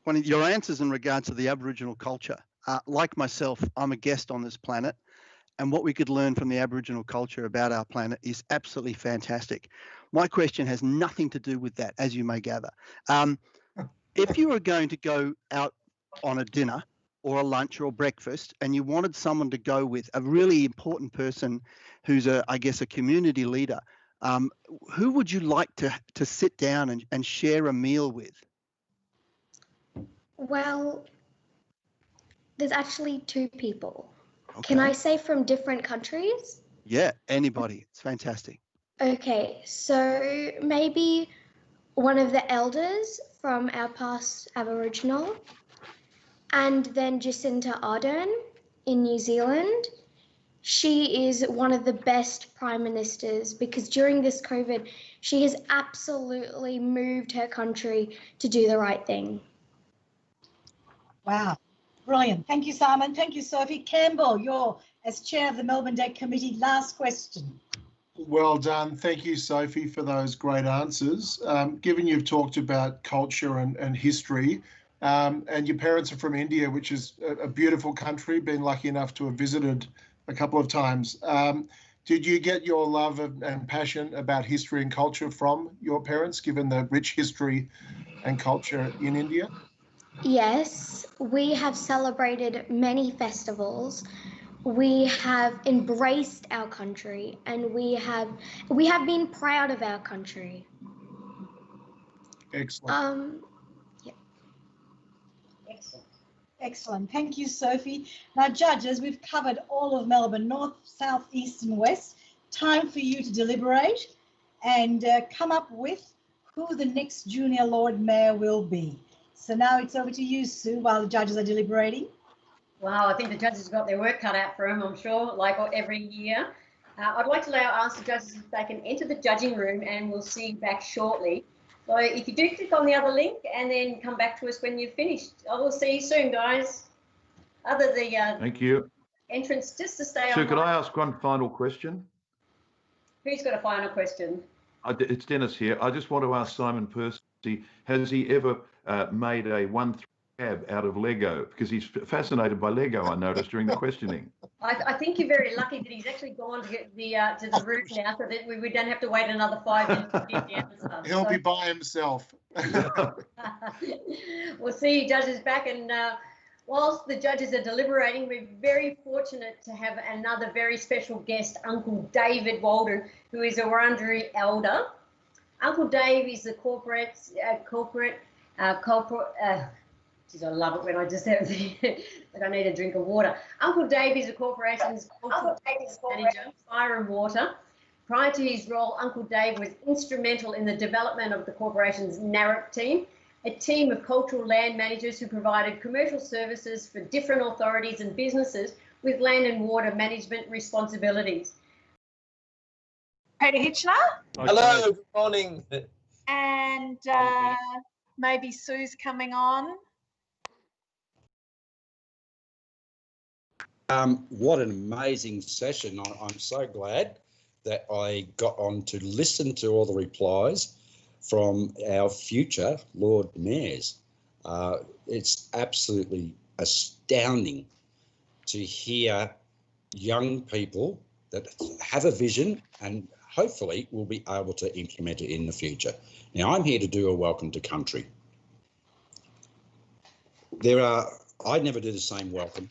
One of your answers in regards to the Aboriginal culture. Like myself, I'm a guest on this planet, and what we could learn from the Aboriginal culture about our planet is absolutely fantastic. My question has nothing to do with that, as you may gather. If you were going to go out on a dinner or a lunch or a breakfast and you wanted someone to go with, a really important person who's, I guess, a community leader, who would you like to sit down and share a meal with? Well, there's actually two people. Okay. Can I say from different countries? Yeah, anybody. It's fantastic. Okay, so maybe one of the elders from our past Aboriginal, and then Jacinta Ardern in New Zealand. She is one of the best prime ministers because during this COVID, she has absolutely moved her country to do the right thing. Wow, brilliant. Thank you, Simon. Thank you, Sophie. Campbell, you're, as chair of the Melbourne Day Committee, last question. Well done. Thank you, Sophie, for those great answers. Given you've talked about culture and history, and your parents are from India, which is a beautiful country, been lucky enough to have visited a couple of times. Did you get your love and passion about history and culture from your parents, given the rich history and culture in India? Yes, we have celebrated many festivals. We have embraced our country, and we have been proud of our country. Excellent. Yeah. Excellent. Excellent. Thank you, Sophie. Now, judges, we've covered all of Melbourne, north, south, east and west. Time for you to deliberate and come up with who the next Junior Lord Mayor will be. So now it's over to you, Sue, while the judges are deliberating. Wow, I think the judges got their work cut out for them, I'm sure, like every year. I'd like to ask the judges if they can enter the judging room, and we'll see you back shortly. So if you do click on the other link and then come back to us when you've finished. I will see you soon, guys. Thank you. Entrance, just to stay on. Sue, could I ask one final question? Who's got a final question? It's Dennis here. I just want to ask Simon Percy, has he ever made a 1-3 cab out of Lego? Because he's fascinated by Lego, I noticed during the questioning. I think you're very lucky that he's actually gone to get to the room now, so that we don't have to wait another 5 minutes to get the answer. He'll be by himself. We'll see you judges back, and whilst the judges are deliberating, we're very fortunate to have another very special guest, Uncle David Walden, who is a Wurundjeri elder. Uncle Dave is the corporate. Geez, I love it when I just have like I need a drink of water. Uncle Dave is the corporation's manager, fire and water. Prior to his role, Uncle Dave was instrumental in the development of the corporation's NARIP team, a team of cultural land managers who provided commercial services for different authorities and businesses with land and water management responsibilities. Peter Hitchner. Hello, good morning. And maybe Sue's coming on. What an amazing session. I'm so glad that I got on to listen to all the replies from our future Lord Mayors. It's absolutely astounding to hear young people that have a vision and hopefully will be able to implement it in the future. Now, I'm here to do a welcome to country. I never do the same welcome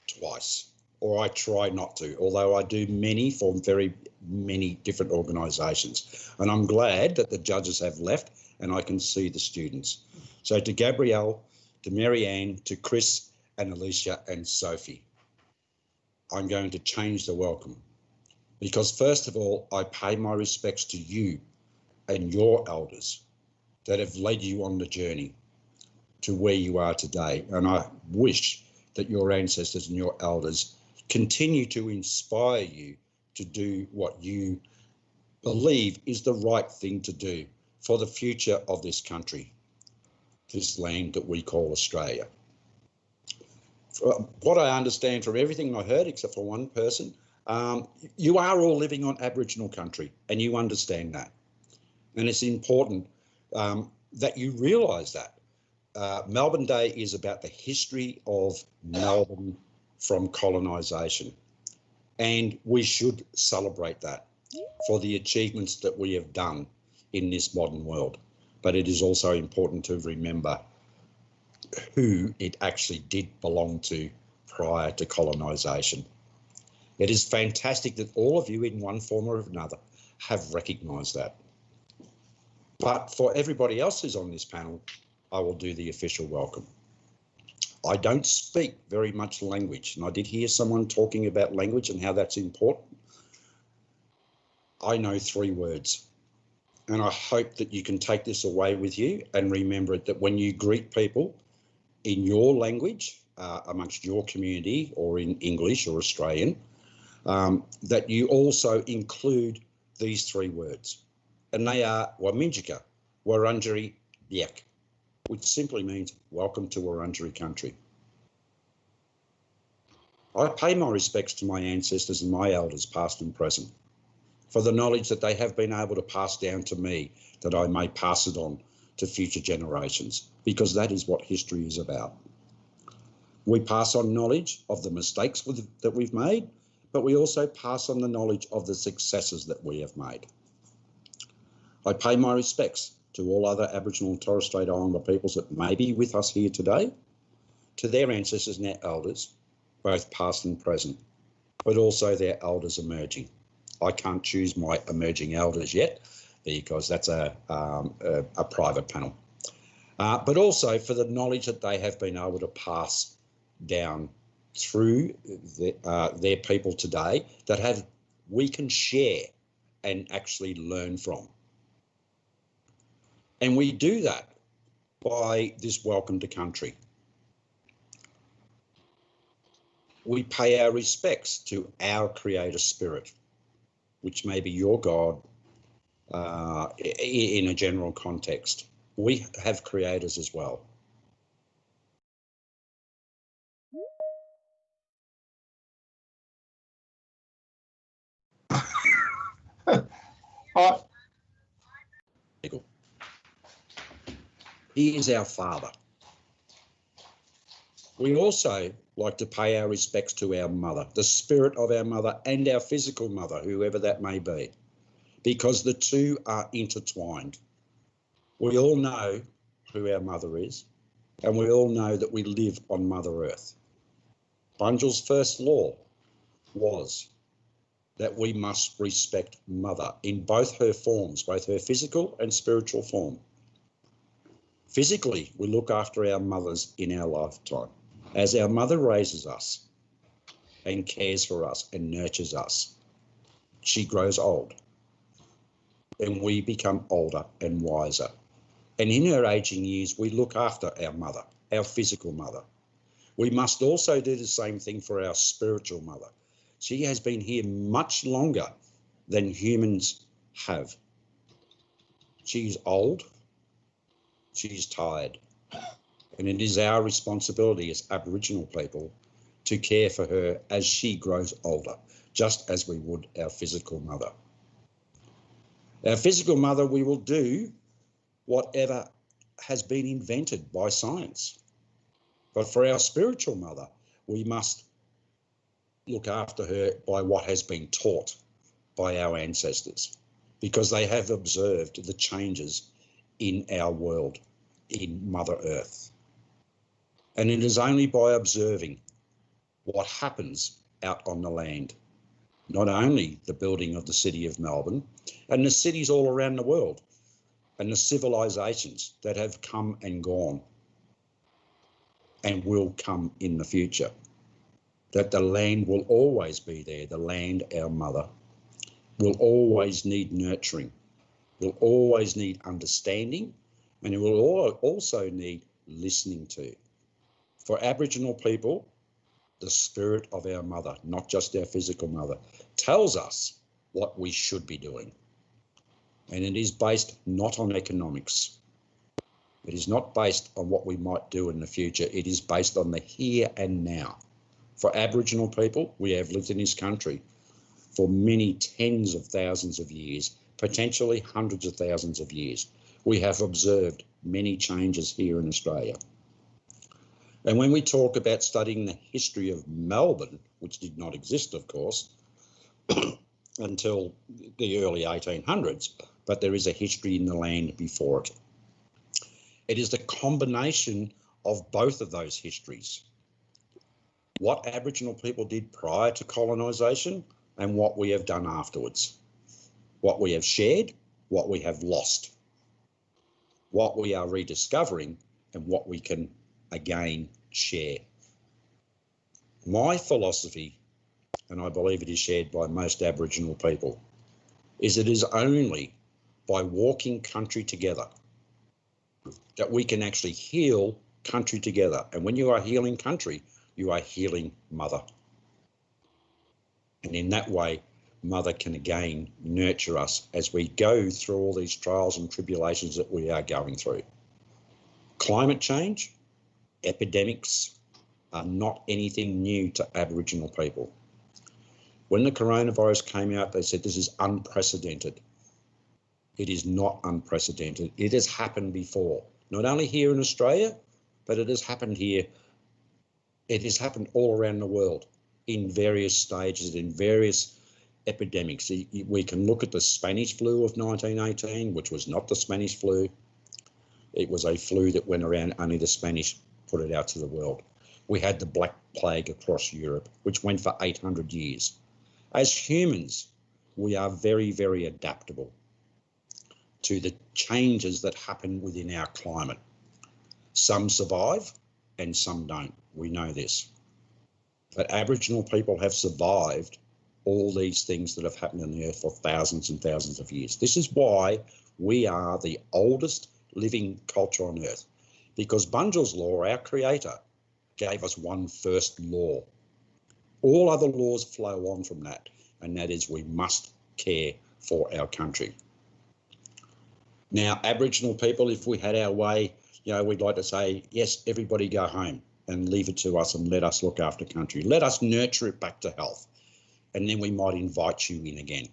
twice, or I try not to, although I do many for very many different organisations. And I'm glad that the judges have left and I can see the students. So to Gabrielle, to Marianne, to Chris and Alicia and Sophie, I'm going to change the welcome, because first of all, I pay my respects to you and your elders that have led you on the journey to where you are today. And I wish that your ancestors and your elders continue to inspire you to do what you believe is the right thing to do for the future of this country, this land that we call Australia. What I understand from everything I heard, except for one person, you are all living on Aboriginal country and you understand that. And it's important that you realise that. Melbourne Day is about the history of Melbourne from colonisation. And we should celebrate that for the achievements that we have done in this modern world. But it is also important to remember who it actually did belong to prior to colonisation. It is fantastic that all of you in one form or another have recognised that. But for everybody else who's on this panel, I will do the official welcome. I don't speak very much language, and I did hear someone talking about language and how that's important. I know 3 words, and I hope that you can take this away with you and remember it, that when you greet people in your language, amongst your community or in English or Australian, that you also include these 3 words. And they are Waminjika, Wurundjeri, Biek, which simply means welcome to Wurundjeri country. I pay my respects to my ancestors and my elders, past and present, for the knowledge that they have been able to pass down to me, that I may pass it on to future generations, because that is what history is about. We pass on knowledge of the mistakes that we've made, but we also pass on the knowledge of the successes that we have made. I pay my respects to all other Aboriginal and Torres Strait Islander peoples that may be with us here today, to their ancestors and their elders, both past and present, but also their elders emerging. I can't choose my emerging elders yet because that's a private panel. But also for the knowledge that they have been able to pass down through their people today that we can share and actually learn from. And we do that by this welcome to country. We pay our respects to our creator spirit, which may be your God in a general context. We have creators as well. He is our Father. We also like to pay our respects to our mother, the spirit of our mother and our physical mother, whoever that may be, because the two are intertwined. We all know who our mother is, and we all know that we live on Mother Earth. Bunjil's first law was that we must respect Mother in both her forms, both her physical and spiritual form. Physically, we look after our mothers in our lifetime. As our mother raises us and cares for us and nurtures us, she grows old and we become older and wiser. And in her aging years, we look after our mother, our physical mother. We must also do the same thing for our spiritual mother. She has been here much longer than humans have. She's old, she's tired, and it is our responsibility as Aboriginal people to care for her as she grows older, just as we would our physical mother. Our physical mother, we will do whatever has been invented by science. But for our spiritual mother, we must look after her by what has been taught by our ancestors, because they have observed the changes in our world, in Mother Earth. And it is only by observing what happens out on the land, not only the building of the city of Melbourne and the cities all around the world and the civilizations that have come and gone and will come in the future, that the land will always be there. The land, our mother, will always need nurturing, will always need understanding, and it will also need listening to. For Aboriginal people, the spirit of our mother, not just our physical mother, tells us what we should be doing. And it is based not on economics. It is not based on what we might do in the future. It is based on the here and now. For Aboriginal people, we have lived in this country for many tens of thousands of years, potentially hundreds of thousands of years. We have observed many changes here in Australia. And when we talk about studying the history of Melbourne, which did not exist, of course, until the early 1800s, but there is a history in the land before it. It is the combination of both of those histories. What Aboriginal people did prior to colonisation and what we have done afterwards. What we have shared, what we have lost. What we are rediscovering and what we can again share. My philosophy, and I believe it is shared by most Aboriginal people, is it is only by walking country together that we can actually heal country together. And when you are healing country, you are healing mother. And in that way, mother can again nurture us as we go through all these trials and tribulations that we are going through. Climate change, epidemics are not anything new to Aboriginal people. When the coronavirus came out, they said this is unprecedented. It is not unprecedented. It has happened before, not only here in Australia, but it has happened here. It has happened all around the world in various stages, in various epidemics. We can look at the Spanish flu of 1918, which was not the Spanish flu. It was a flu that went around, only the Spanish put it out to the world. We had the Black Plague across Europe, which went for 800 years. As humans, we are very, very adaptable to the changes that happen within our climate. Some survive and some don't. We know this. But Aboriginal people have survived all these things that have happened on the earth for thousands and thousands of years. This is why we are the oldest living culture on earth, because Bunjil's law, our creator, gave us one first law. All other laws flow on from that, and that is we must care for our country. Now, Aboriginal people, if we had our way, we'd like to say, yes, everybody go home and leave it to us and let us look after country. Let us nurture it back to health, and then we might invite you in again.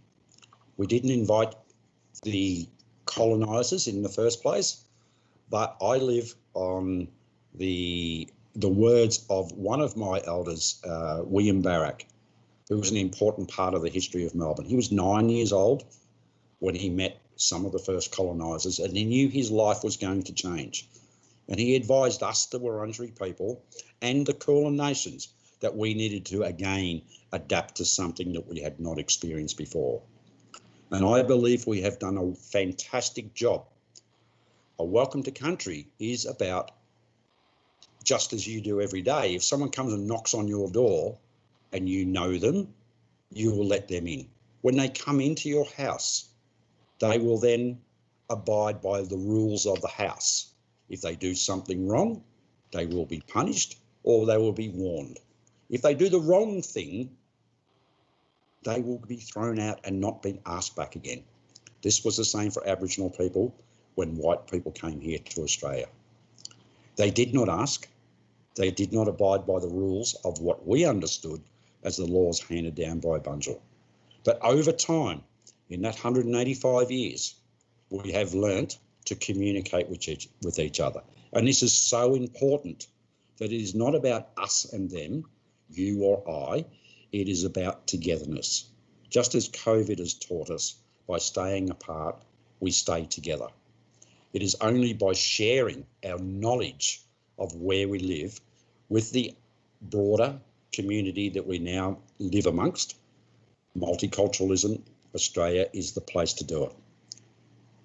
We didn't invite the colonisers in the first place, but I live on the words of one of my elders, William Barrack, who was an important part of the history of Melbourne. He was 9 years old when he met some of the first colonisers, and he knew his life was going to change. And he advised us, the Wurundjeri people, and the Kulin nations, that we needed to again adapt to something that we had not experienced before. And I believe we have done a fantastic job. A welcome to country is about, just as you do every day, if someone comes and knocks on your door and you know them, you will let them in. When they come into your house, they will then abide by the rules of the house. If they do something wrong, they will be punished or they will be warned. If they do the wrong thing, they will be thrown out and not be asked back again. This was the same for Aboriginal people when white people came here to Australia. They did not ask. They did not abide by the rules of what we understood as the laws handed down by Bunjil. But over time, in that 185 years, we have learnt to communicate with each other. And this is so important that it is not about us and them, you or I, it is about togetherness. Just as COVID has taught us, by staying apart, we stay together. It is only by sharing our knowledge of where we live with the broader community that we now live amongst. Multiculturalism, Australia is the place to do it.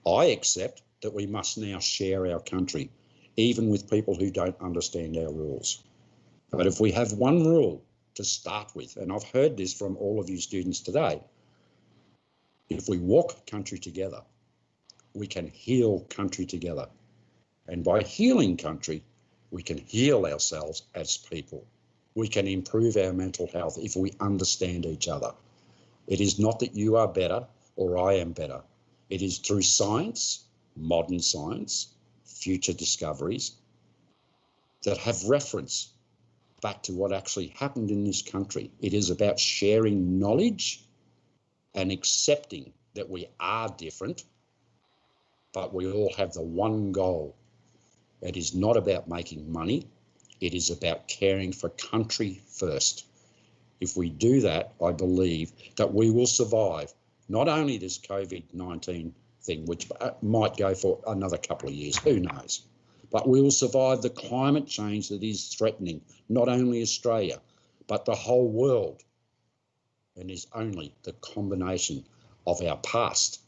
I accept that we must now share our country, even with people who don't understand our rules. But if we have one rule to start with, and I've heard this from all of you students today, if we walk country together, we can heal country together. And by healing country, we can heal ourselves as people. We can improve our mental health if we understand each other. It is not that you are better or I am better. It is through science, modern science, future discoveries that have reference back to what actually happened in this country. It is about sharing knowledge and accepting that we are different, but we all have the one goal. It is not about making money. It is about caring for country first. If we do that, I believe that we will survive not only this COVID-19 thing, which might go for another couple of years, who knows, but we will survive the climate change that is threatening not only Australia, but the whole world. And is only the combination of our past,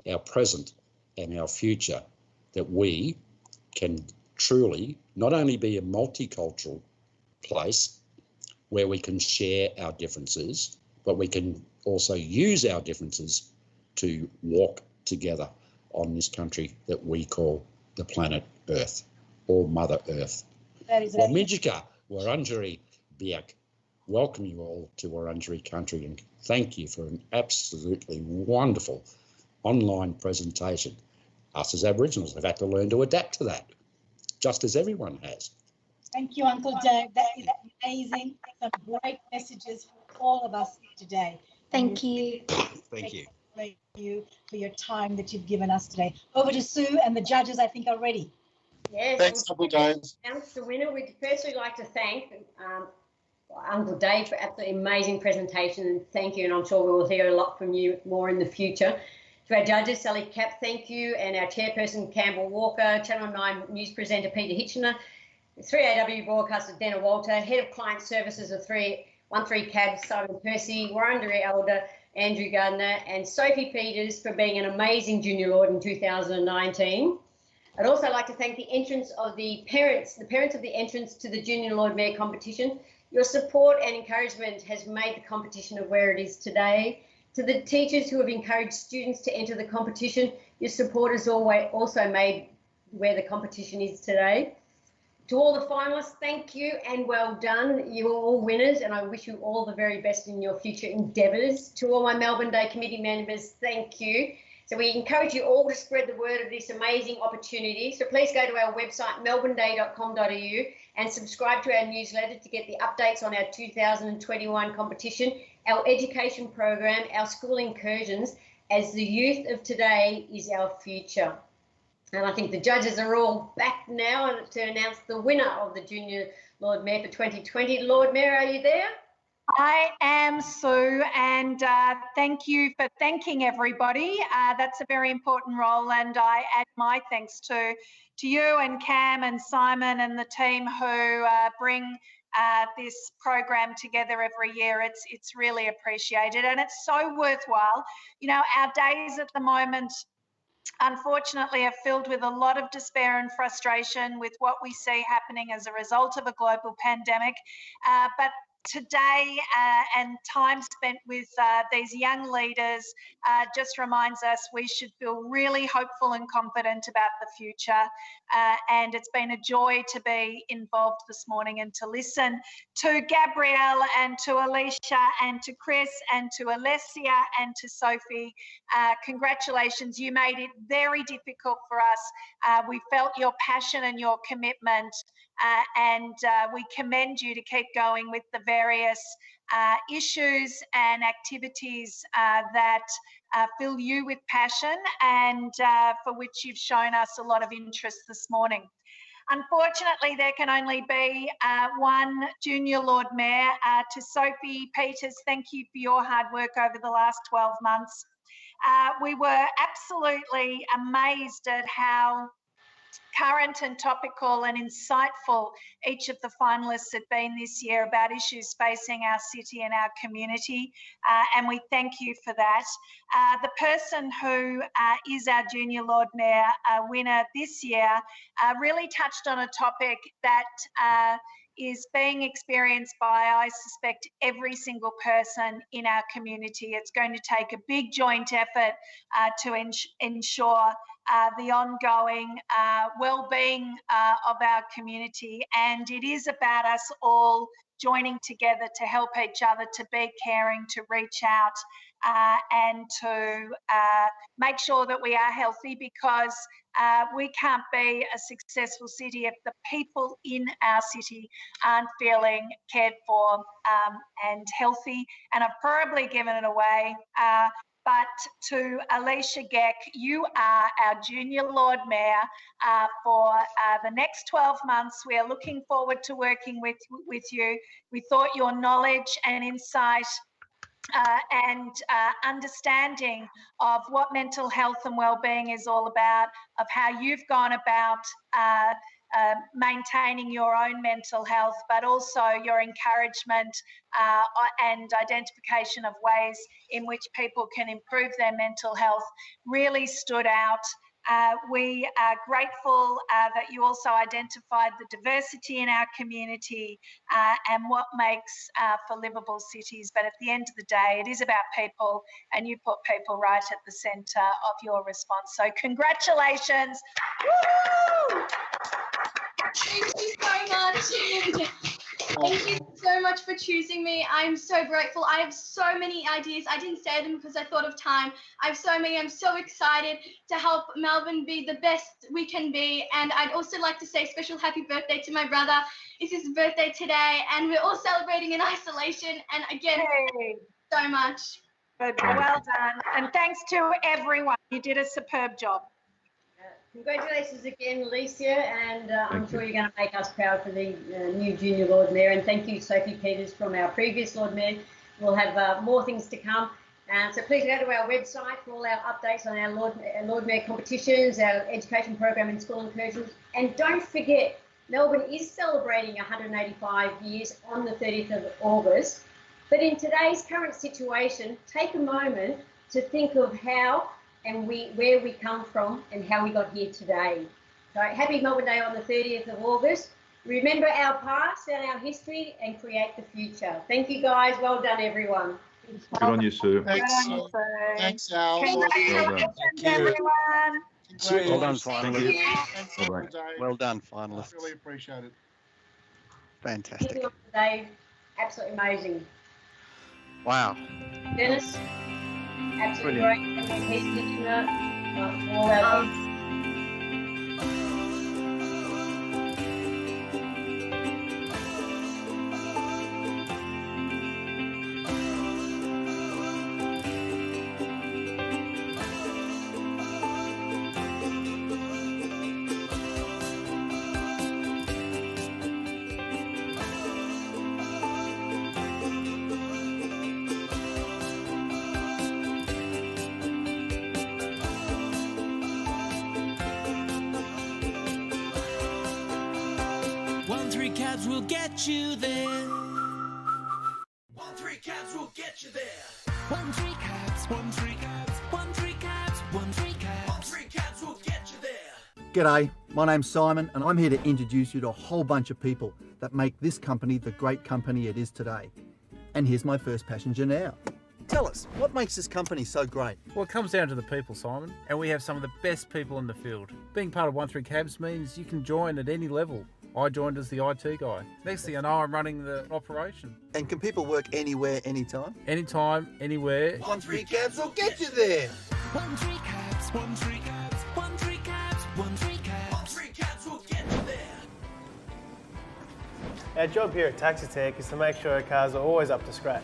our present, and our future that we can truly not only be a multicultural place where we can share our differences, but we can also use our differences to walk together on this country that we call the planet Earth, or Mother Earth. That is Wamidjika, Wurundjeri Biak. Welcome you all to Wurundjeri country, and thank you for an absolutely wonderful online presentation. Us as Aboriginals have had to learn to adapt to that, just as everyone has. Thank you, Uncle Dave. That is amazing. Some great messages for all of us here today. Thank you. Thank you. Thank you for your time that you've given us today. Over to Sue, and the judges, I think, are ready. Yes, Thanks, Uncle Dave. Announce the winner. We'd firstly like to thank Uncle Dave for absolutely amazing presentation, and thank you, and I'm sure we will hear a lot from you more in the future. To our judges, Sally Cap, thank you, and our chairperson, Campbell Walker, Channel 9 news presenter, Peter Hitchener, 3AW broadcaster, Dana Walter, head of client services of 313 Cabs, Simon Percy, Wurundjeri Elder, Andrew Gardner, and Sophie Peters for being an amazing junior lord in 2019. I'd also like to thank the entrants of the parents of the entrants to the Junior Lord Mayor competition. Your support and encouragement has made the competition of where it is today. To the teachers who have encouraged students to enter the competition, your support has also made where the competition is today. To all the finalists, thank you and well done. You are all winners, and I wish you all the very best in your future endeavours. To all my Melbourne Day committee members, thank you. So we encourage you all to spread the word of this amazing opportunity. So please go to our website, melbourneday.com.au, and subscribe to our newsletter to get the updates on our 2021 competition, our education program, our school incursions, as the youth of today is our future. And I think the judges are all back now to announce the winner of the Junior Lord Mayor for 2020. Lord Mayor, are you there? I am, Sue, and thank you for thanking everybody. That's a very important role, and I add my thanks to you and Cam and Simon and the team who bring this program together every year. It's really appreciated, and it's so worthwhile. You know, our days at the moment, unfortunately, are filled with a lot of despair and frustration with what we see happening as a result of a global pandemic. But today and time spent with these young leaders just reminds us we should feel really hopeful and confident about the future. And it's been a joy to be involved this morning and to listen to Gabrielle and to Alicia and to Chris and to Alessia and to Sophie. Congratulations, you made it very difficult for us. We felt your passion and your commitment, and we commend you to keep going with the various issues and activities that fill you with passion and for which you've shown us a lot of interest this morning. Unfortunately, there can only be one Junior Lord Mayor. To Sophie Peters, thank you for your hard work over the last 12 months. We were absolutely amazed at how current and topical and insightful each of the finalists had been this year about issues facing our city and our community, and we thank you for that. The person who is our Junior Lord Mayor winner this year really touched on a topic that is being experienced by, I suspect, every single person in our community. It's going to take a big joint effort to ensure the ongoing well-being of our community, and it is about us all joining together to help each other, to be caring, to reach out and to make sure that we are healthy, because we can't be a successful city if the people in our city aren't feeling cared for and healthy. And I've probably given it away, but to Alicia Geck, you are our Junior Lord Mayor for the next 12 months. We are looking forward to working with you. We thought your knowledge and insight and understanding of what mental health and wellbeing is all about, of how you've gone about maintaining your own mental health, but also your encouragement and identification of ways in which people can improve their mental health really stood out. We are grateful that you also identified the diversity in our community and what makes for livable cities. But at the end of the day, it is about people, and you put people right at the centre of your response. So congratulations. Woo! Thank you so much. Thank you so much for choosing me. I'm so grateful. I have so many ideas. I didn't say them because I thought of time. I have so many. I'm so excited to help Melbourne be the best we can be. And I'd also like to say special happy birthday to my brother. It's his birthday today, and we're all celebrating in isolation. And again, thank you so much. Good. Well done. And thanks to everyone. You did a superb job. Congratulations again, Alicia, and I'm sure you're going to make us proud for the new Junior Lord Mayor. And thank you, Sophie Peters, from our previous Lord Mayor. We'll have more things to come. So please go to our website for all our updates on our Lord Mayor competitions, our education program and school incursions. And don't forget, Melbourne is celebrating 185 years on the 30th of August. But in today's current situation, take a moment to think of how and where we come from and how we got here today. So happy Melbourne Day on the 30th of August. Remember our past and our history and create the future. Thank you, guys. Well done, everyone. Good on you, Sue. Thanks, thanks, Al. Congratulations, everyone. Well done, finalists. Thanks, Bye-bye. Dave. Well done, finalists. Really appreciate it. Fantastic. Thank you today. Absolutely amazing. Wow. Dennis, absolutely Brilliant. great. He's teaching us all our kids. Cabs will get you there. 1-3 cabs will get you there. 1-3 cabs, 1-3 cabs, 1-3 cabs, 1-3 cabs. 1-3 cabs will get you there. G'day, my name's Simon and I'm here to introduce you to a whole bunch of people that make this company the great company it is today. And here's my first passenger now. Tell us, what makes this company so great? Well, it comes down to the people, Simon, and we have some of the best people in the field. Being part of 1-3 Cabs means you can join at any level. I joined as the IT guy. Next thing I know, I'm running the operation. And can people work anywhere, anytime? Anytime, anywhere. 1-3 cabs will get you there. 1-3 cabs, 1-3 cabs, 1-3 cabs, 1-3 cabs. 1-3 cabs will get you there. Our job here at Taxi Tech is to make sure our cars are always up to scratch.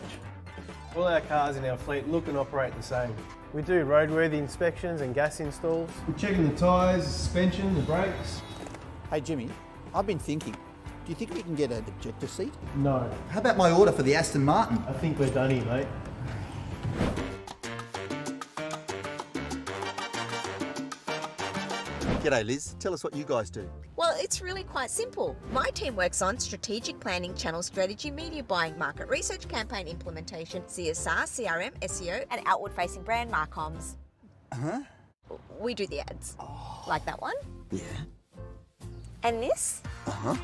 All our cars in our fleet look and operate the same. We do roadworthy inspections and gas installs. We're checking the tyres, the suspension, the brakes. Hey Jimmy, I've been thinking, do you think we can get an ejector seat? No. How about my order for the Aston Martin? I think we're done here, mate. G'day Liz, tell us what you guys do. Well, it's really quite simple. My team works on strategic planning, channel strategy, media buying, market research, campaign implementation, CSR, CRM, SEO, and outward-facing brand marcoms. Huh? We do the ads. Like that one. Yeah. And this. Uh-huh.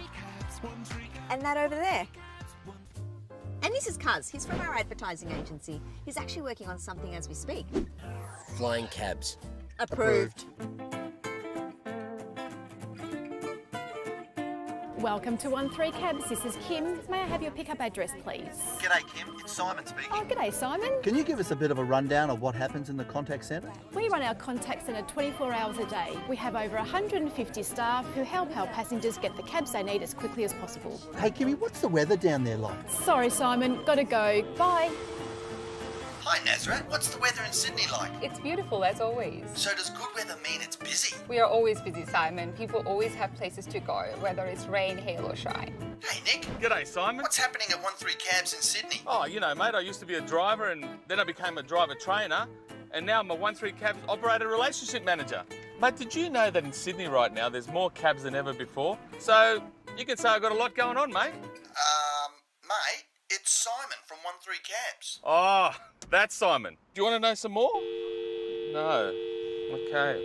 And that over there. And this is Cuz. He's from our advertising agency. He's actually working on something as we speak. Flying cabs. Approved. Welcome to 13 Cabs. This is Kim. May I have your pickup address, please? G'day, Kim. It's Simon speaking. Oh, g'day, Simon. Can you give us a bit of a rundown of what happens in the contact centre? We run our contact centre 24 hours a day. We have over 150 staff who help our passengers get the cabs they need as quickly as possible. Hey, Kimmy, what's the weather down there like? Sorry, Simon. Gotta go. Bye. Hi, Nazrat. What's the weather in Sydney like? It's beautiful as always. So does good weather mean it's busy? We are always busy, Simon. People always have places to go, whether it's rain, hail or shine. Hey, Nick. G'day, Simon. What's happening at 13 Cabs in Sydney? Oh, you know, mate, I used to be a driver and then I became a driver trainer and now I'm a 13 Cabs operator relationship manager. Mate, did you know that in Sydney right now there's more cabs than ever before? So you can say I've got a lot going on, mate. Mate, it's Simon from 13 Cabs. Oh, that's Simon. Do you want to know some more? No. Okay.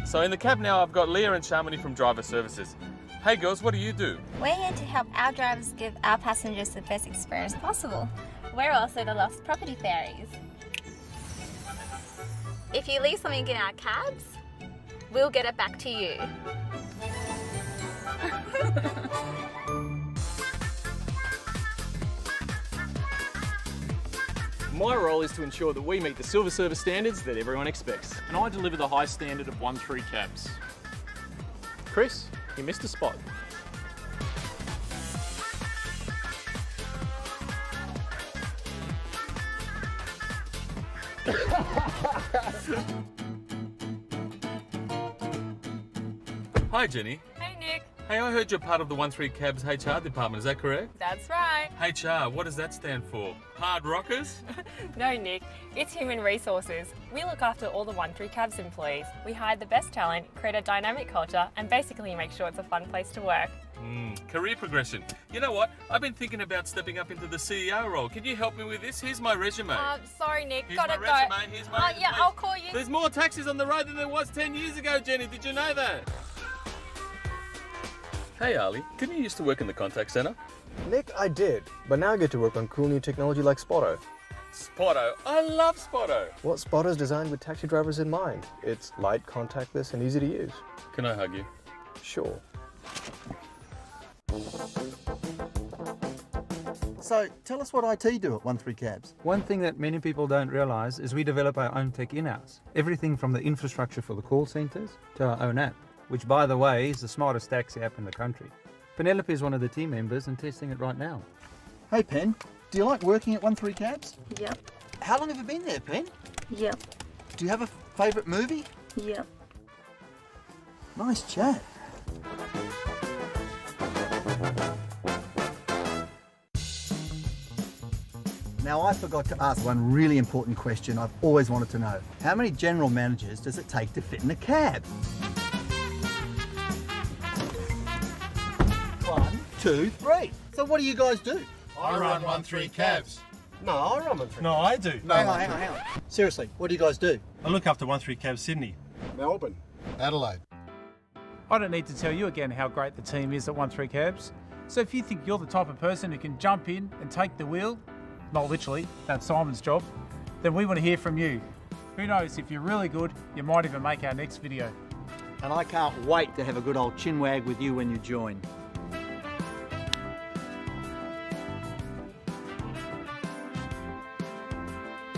So in the cab now, I've got Leah and Sharmini from Driver Services. Hey girls, what do you do? We're here to help our drivers give our passengers the best experience possible. We're also the lost property fairies. If you leave something in our cabs, we'll get it back to you. My role is to ensure that we meet the silver service standards that everyone expects. And I deliver the high standard of 13 Cabs. Chris, you missed a spot. Hi, Jenny. Hey, Nick. Hey, I heard you're part of the 13 Cabs HR department, is that correct? That's right. HR, what does that stand for? Hard rockers? No, Nick. It's human resources. We look after all the 13 Cabs employees. We hire the best talent, create a dynamic culture, and basically make sure it's a fun place to work. Career progression. You know what? I've been thinking about stepping up into the CEO role. Can you help me with this? Here's my resume. Sorry, Nick. Here's Gotta my go. resume. Here's my Yeah, I'll call you. There's more taxis on the road than there was 10 years ago, Jenny. Did you know that? Hey, Ali. Didn't you used to work in the contact centre? Nick, I did, but now I get to work on cool new technology like Spotto. Spotto? I love Spotto. Well, Spotto's designed with taxi drivers in mind. It's light, contactless, and easy to use. Can I hug you? Sure. So, tell us what IT do at 13 Cabs. One thing that many people don't realise is we develop our own tech in-house. Everything from the infrastructure for the call centres to our own app, which, by the way, is the smartest taxi app in the country. Penelope is one of the team members and testing it right now. Hey, Pen, do you like working at 13 Cabs? Yep. How long have you been there, Pen? Yep. Do you have a favourite movie? Yep. Nice chat. Now, I forgot to ask one really important question I've always wanted to know. How many general managers does it take to fit in a cab? 1, 2, 3. So what do you guys do? I run 13 Cabs. No, I run 13. No, I do. Hang on. Seriously, what do you guys do? I look after 13 Cabs Sydney. Melbourne. Adelaide. I don't need to tell you again how great the team is at 13 Cabs. So if you think you're the type of person who can jump in and take the wheel, not literally, that's Simon's job, then we want to hear from you. Who knows, if you're really good, you might even make our next video. And I can't wait to have a good old chinwag with you when you join.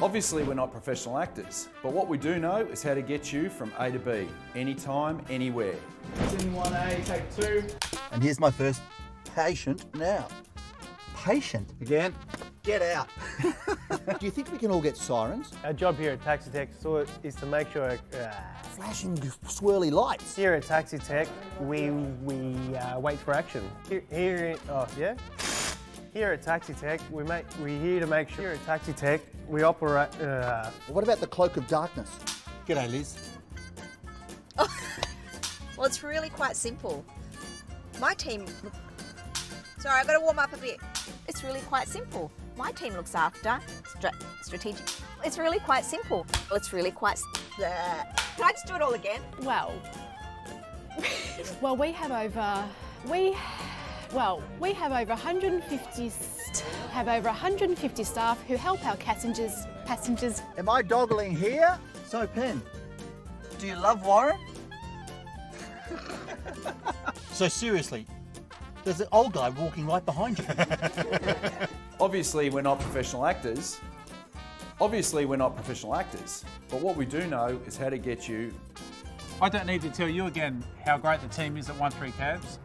Obviously, we're not professional actors, but what we do know is how to get you from A to B, anytime, anywhere. In 1A, take 2. And here's my first patient now. Patient? Again? Get out. Do you think we can all get sirens? Our job here at Taxi Tech is to make sure... Flashing swirly lights. Here at Taxi Tech, we wait for action. Here at Taxi Tech, we're here to make sure. Here at Taxi Tech, we operate. What about the cloak of darkness? G'day, Liz. Well, it's really quite simple. My team. Sorry, I've got to warm up a bit. It's really quite simple. My team looks after strategic. It's really quite simple. It's really quite. Can I just do it all again? Well, we have over 150 staff who help our passengers. Am I doggling here? So, Pen, do you love Warren? So seriously, there's an old guy walking right behind you. Obviously, we're not professional actors. But what we do know is how to get you. I don't need to tell you again how great the team is at 13 Cabs.